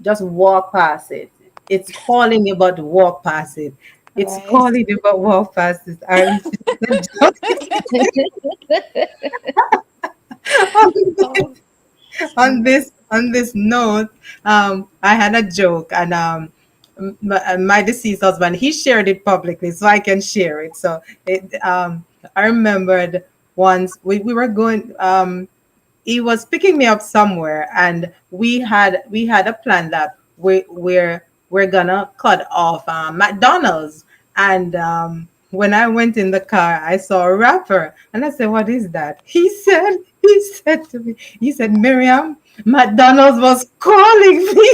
just walk past it. It's calling you, but walk past it. It's right. calling you, but walk past it. I'm Oh, on this note, I had a joke, and my deceased husband, he shared it publicly, so I can share it. So I remembered once we were going. He was picking me up somewhere, and we had a plan that we're gonna cut off McDonald's. And when I went in the car, I saw a rapper, and I said, "What is that?" He said to me, he said, "Miriam, McDonald's was calling me."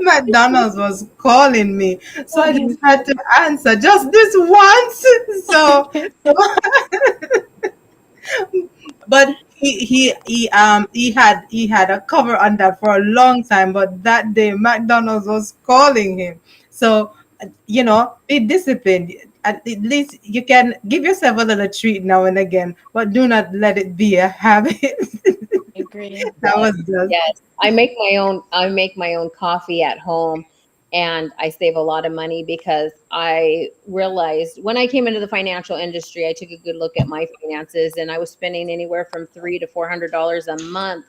McDonald's was calling me, so I just had to answer just this once. So but he had a cover on that for a long time, but that day McDonald's was calling him. So be disciplined. At least you can give yourself a little treat now and again, but do not let it be a habit. agree. That Yes, was just yes. I make my own coffee at home, and I save a lot of money because I realized when I came into the financial industry, I took a good look at my finances, and I was spending anywhere from $300 to $400 a month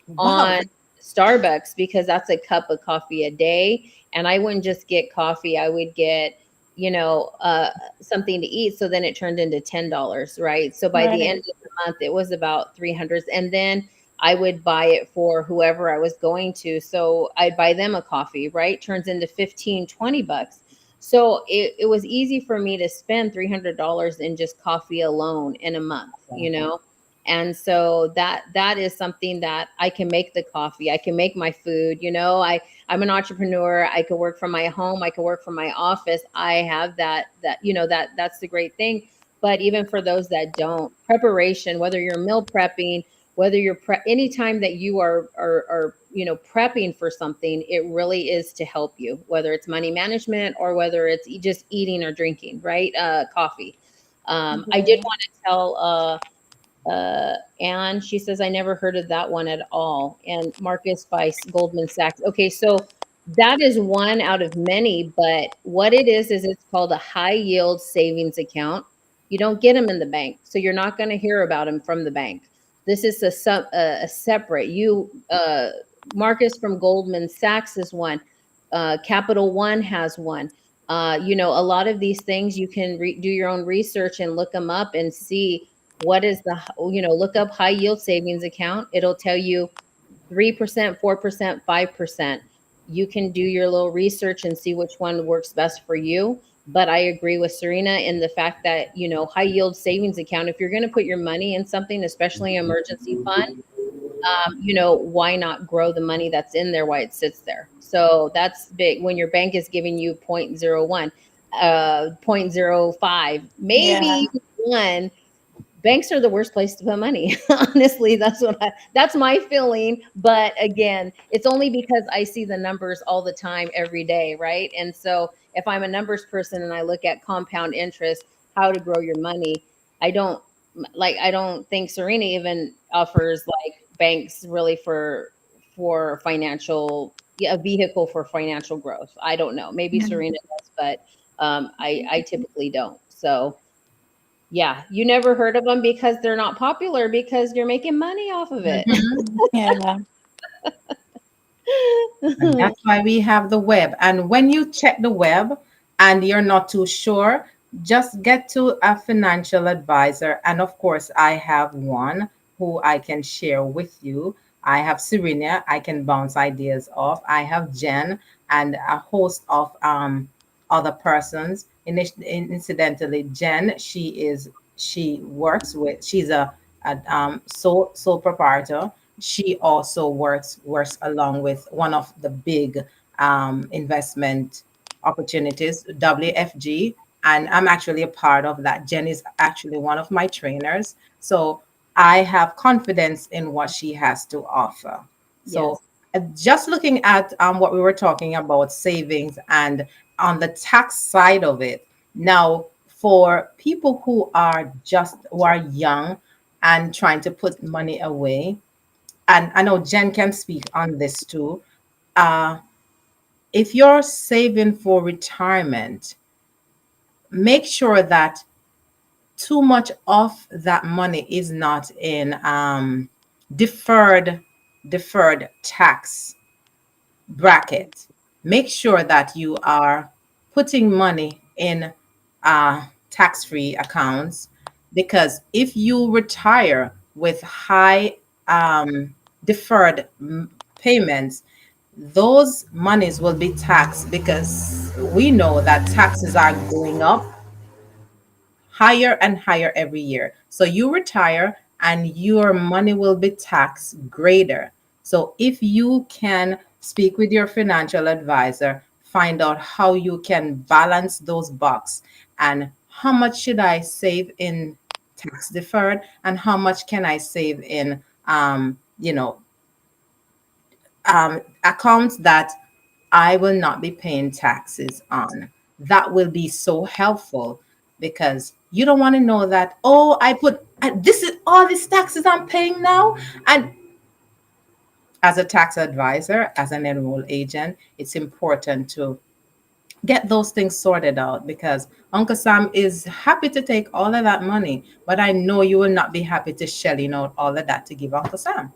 wow. on Starbucks because that's a cup of coffee a day. And I wouldn't just get coffee, I would get, you know, uh, something to eat. So then it turned into $10, right? So by the end Right. of the month, it was about 300. And then I would buy it for whoever I was going to. So I'd buy them a coffee, right? Turns into 15, $20. So it was easy for me to spend $300 in just coffee alone in a month, you know? And so that is something that I can make the coffee, I can make my food, I'm an entrepreneur, I can work from my home, I can work from my office. I have that's the great thing. But even for those that don't, preparation, whether you're meal prepping, whether you're anytime that you are prepping for something, it really is to help you, whether it's money management or whether it's just eating or drinking, right? Coffee. I did Agree. want to tell and she says, I never heard of that one at all. And Marcus by Goldman Sachs. Okay, so that is one out of many, but what it is it's called a high yield savings account. You don't get them in the bank, so you're not going to hear about them from the bank. This is a separate. Marcus from Goldman Sachs is one. Capital One has one. A lot of these things you can do your own research and look them up and see what is look up high yield savings account. It'll tell you 3%, 4%, 5%. You can do your little research and see which one works best for you. But I agree with Serena in the fact that, high yield savings account, if you're going to put your money in something, especially an emergency fund, why not grow the money that's in there while it sits there? So that's big. When your bank is giving you point zero 0.01, 0.05, maybe Yeah. one, banks are the worst place to put money. Honestly, that's my feeling. But again, it's only because I see the numbers all the time, every day, right? And so if I'm a numbers person and I look at compound interest, how to grow your money, I don't I don't think Serena even offers like banks really for financial, yeah, a vehicle for financial growth. I don't know. Maybe Yeah. Serena does, but I typically don't. So yeah, you never heard of them because they're not popular because you're making money off of it. Mhm. Yeah. And that's why we have the web. And when you check the web and you're not too sure, just get to a financial advisor. And of course, I have one who I can share with you. I have Serena, I can bounce ideas off. I have Jen and a host of other persons. Incidentally, Jen, she works with, she's a sole proprietor. She also works along with one of the big investment opportunities, WFG, and I'm actually a part of that. Jen is actually one of my trainers, so I have confidence in what she has to offer. So Yes. just looking at what we were talking about, savings and on the tax side of it. Now, for people who are young and trying to put money away, and I know Jen can speak on this too. Uh, if you're saving for retirement, make sure that too much of that money is not in deferred deferred tax bracket. Make sure that you are putting money in tax-free accounts, because if you retire with high deferred payments, those monies will be taxed, because we know that taxes are going up higher and higher every year. So you retire and your money will be taxed greater. So if you can speak with your financial advisor, find out how you can balance those bucks, and how much should I save in tax deferred and how much can I save in accounts that I will not be paying taxes on. That will be so helpful, because you don't want to know that, oh, this is all these taxes I'm paying now. And as a tax advisor, as an enroll agent, it's important to get those things sorted out, because Uncle Sam is happy to take all of that money, but I know you will not be happy to shelling out all of that to give Uncle Sam.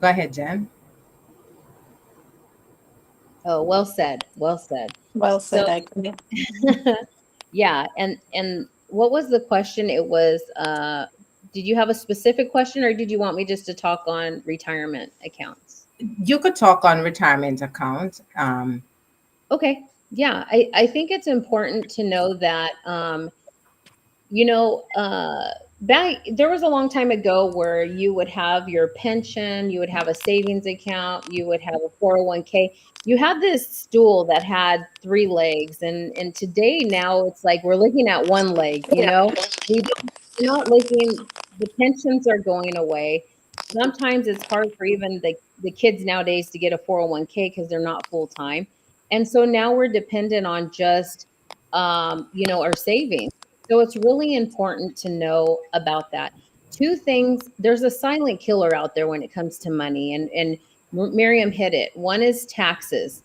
Go ahead, Jen. Oh, well said. Well said. Well So said, I agree. yeah, and what was the question? It was did you have a specific question or did you want me just to talk on retirement accounts? You could talk on retirement account. Okay. Yeah, I think it's important to know that you know, back there was a long time ago where you would have your pension, you would have a savings account, you would have a 401k. You had this stool that had three legs, and today now it's like we're looking at one leg. We don't, we're not looking. The pensions are going away. Sometimes it's hard for even the kids nowadays to get a 401k because they're not full time, and so now we're dependent on just our savings. So it's really important to know about that. Two things, there's a silent killer out there when it comes to money, and Miriam hit it. One is taxes.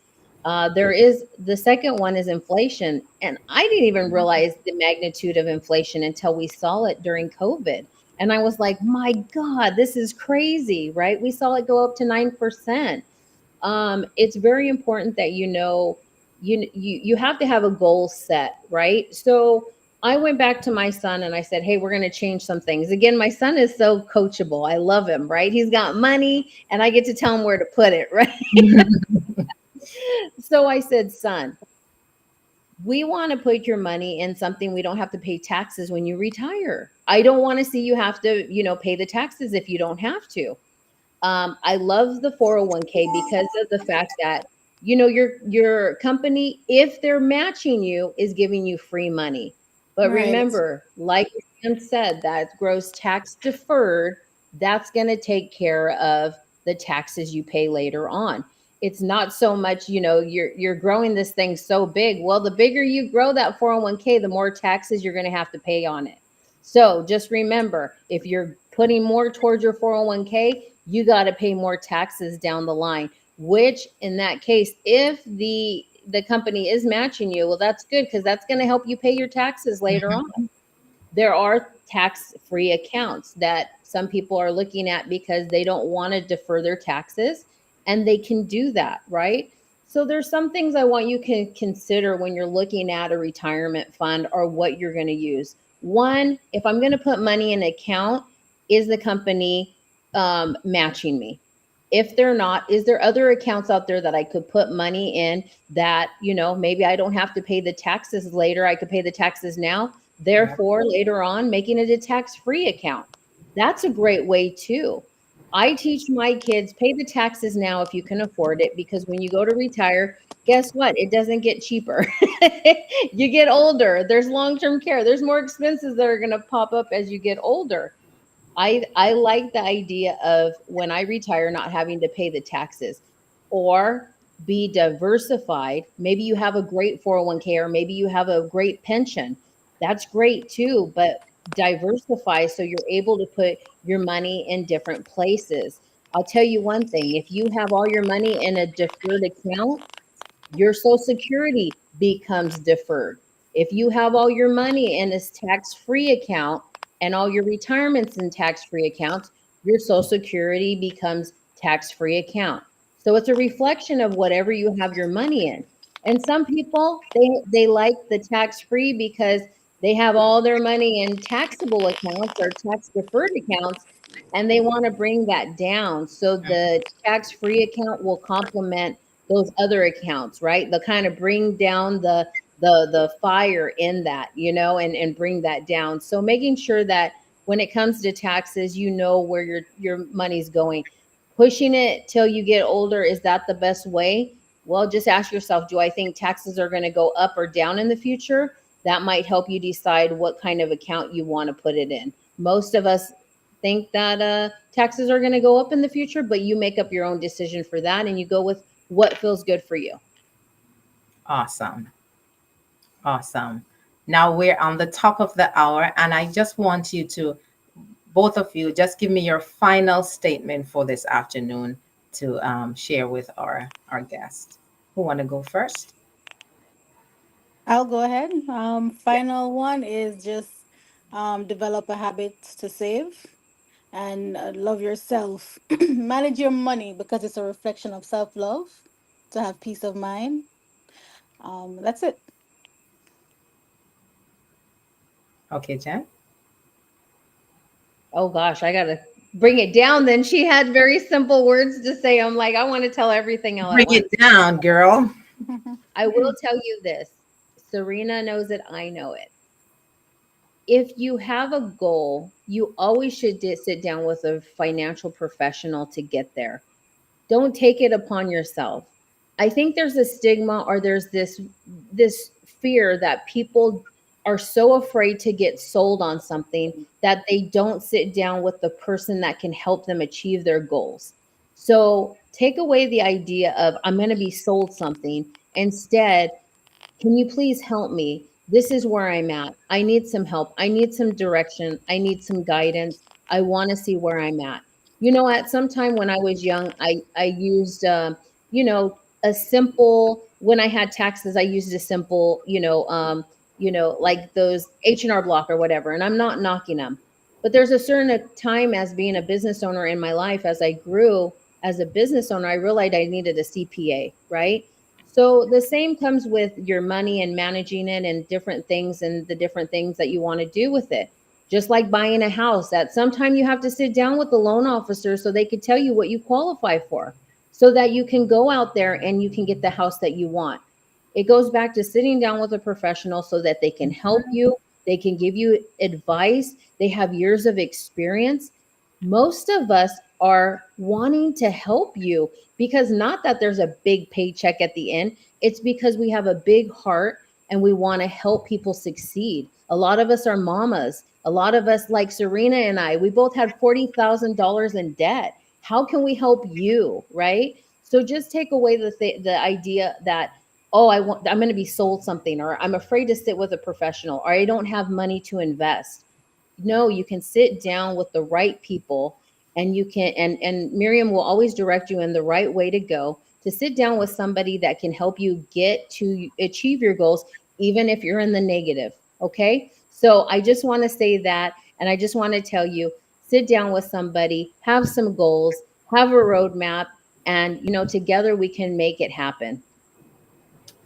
There is the second one is inflation, and I didn't even realize the magnitude of inflation until we saw it during COVID. And I was like, my God, this is crazy, right? We saw it go up to 9%. It's very important that you have to have a goal set, right? So I went back to my son and I said, "Hey, we're going to change some things." Again, my son is so coachable. I love him, right? He's got money and I get to tell him where to put it, right? So I said, "Son, we want to put your money in something we don't have to pay taxes when you retire. I don't want to see you have to, pay the taxes if you don't have to." I love the 401k because of the fact that your company, if they're matching you, is giving you free money. But Right. remember, like Sam said, that grows tax deferred. That's going to take care of the taxes you pay later on. It's not so much, you're growing this thing so big. Well, the bigger you grow that 401k, the more taxes you're going to have to pay on it. So just remember, if you're putting more towards your 401k, you got to pay more taxes down the line, which in that case, if the company is matching you, well, that's good because that's going to help you pay your taxes later on. There are tax free accounts that some people are looking at because they don't want to defer their taxes, and they can do that, right? So there's some things I want you can consider when you're looking at a retirement fund or what you're going to use. One, if I'm going to put money in an account, is the company matching me? If they're not, is there other accounts out there that I could put money in that, maybe I don't have to pay the taxes later? I could pay the taxes now, Yeah. therefore later on making it a tax-free account. That's a great way too. I teach my kids, pay the taxes now if you can afford it, because when you go to retire, guess what? It doesn't get cheaper. You get older, there's long-term care, there's more expenses that are going to pop up as you get older. I like the idea of when I retire not having to pay the taxes, or be diversified. Maybe you have a great 401k, or maybe you have a great pension. That's great too, but diversify so you're able to put your money in different places. I'll tell you one thing, if you have all your money in a deferred account, your Social Security becomes deferred. If you have all your money in this tax free account and all your retirements in tax free accounts, your Social Security becomes tax free account. So it's a reflection of whatever you have your money in. And some people, they like the tax free because they have all their money in taxable accounts or tax deferred accounts, and they want to bring that down. So the tax free account will complement those other accounts, right? They'll kind of bring down the fire in that, and bring that down. So making sure that when it comes to taxes, you know where your money's going. Pushing it till you get older, is that the best way? Well, just ask yourself, do I think taxes are going to go up or down in the future? That might help you decide what kind of account you want to put it in. Most of us think that taxes are going to go up in the future, but you make up your own decision for that and you go with what feels good for you. Awesome. Awesome. Now we're on the top of the hour, and I just want you to, both of you, just give me your final statement for this afternoon to share with our guest. Who want to go first? I'll go ahead. Final one is just develop a habit to save and love yourself. Manage your money because it's a reflection of self love to have peace of mind. That's it. Okay, Jen. Oh gosh, I gotta bring it down. Then she had very simple words to say. I'm like, I want to tell everything all at Bring it once. down, girl. I will tell you this. Serena knows it. I know it. If you have a goal, you always should sit down with a financial professional to get there. Don't take it upon yourself. I think there's a stigma, or there's this fear that people are so afraid to get sold on something that they don't sit down with the person that can help them achieve their goals. So take away the idea of I'm going to be sold something. Instead, can you please help me? This is where I'm at. I need some help. I need some direction. I need some guidance. I want to see where I'm at. At some time when I was young, I used, you know, a simple, when I had taxes, I used a simple, like those H&R Block or whatever. And I'm not knocking them, but there's a certain time as being a business owner in my life, as I grew as a business owner, I realized I needed a CPA, right? So the same comes with your money and managing it and different things and the different things that you want to do with it. Just like buying a house, at some time you have to sit down with the loan officer so they could tell you what you qualify for, so that you can go out there and you can get the house that you want. It goes back to sitting down with a professional so that they can help you, they can give you advice, they have years of experience. Most of us are wanting to help you, because not that there's a big paycheck at the end, it's because we have a big heart and we want to help people succeed. A lot of us are mamas. A lot of us, like Serena and I, we both had $40,000 in debt. How can we help you, right? So just take away the idea that, oh, I'm going to be sold something, or I'm afraid to sit with a professional, or I don't have money to invest. No, you can sit down with the right people, and you can, and Miriam will always direct you in the right way to go, to sit down with somebody that can help you get to achieve your goals, even if you're in the negative. Okay, so I just want to say that, and I just want to tell you, sit down with somebody, have some goals, have a roadmap, and together we can make it happen.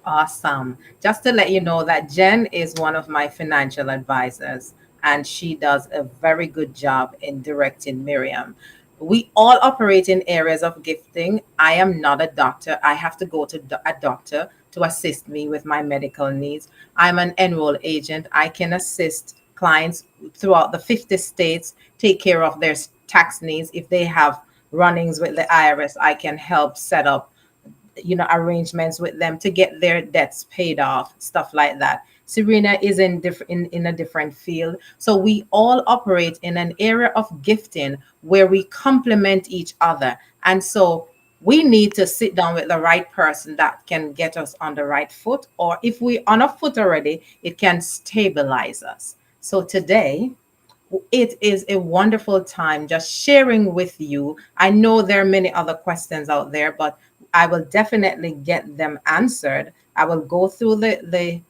Awesome. Just to let you know that Jen is one of my financial advisors, and she does a very good job in directing Miriam. We all operate in areas of gifting. I am not a doctor. I have to go to a doctor to assist me with my medical needs. I'm an enroll agent. I can assist clients throughout the 50 states take care of their tax needs. If they have runnings with the IRS, I can help set up arrangements with them to get their debts paid off, stuff like that. Serena is in a different field, so we all operate in an area of gifting where we complement each other. And so we need to sit down with the right person that can get us on the right foot, or if we're on a foot already, it can stabilize us. So today it is a wonderful time just sharing with you. I know there are many other questions out there, but I will definitely get them answered. I will go through the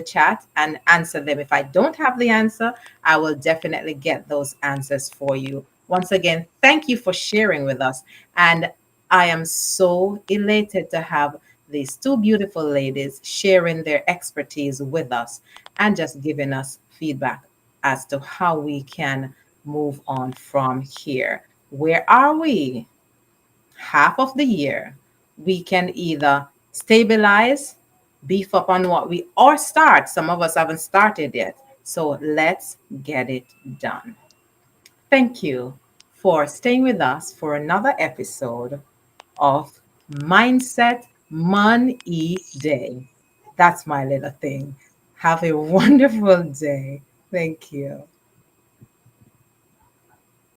chat and answer them. If I don't have the answer, I will definitely get those answers for you. Once again, thank you for sharing with us. And I am so elated to have these two beautiful ladies sharing their expertise with us and just giving us feedback as to how we can move on from here. Where are we? Half of the year, we can either stabilize, beef up on what we, or start. Some of us haven't started yet. So let's get it done. Thank you for staying with us for another episode of Mindset Money Day. That's my little thing. Have a wonderful day. Thank you.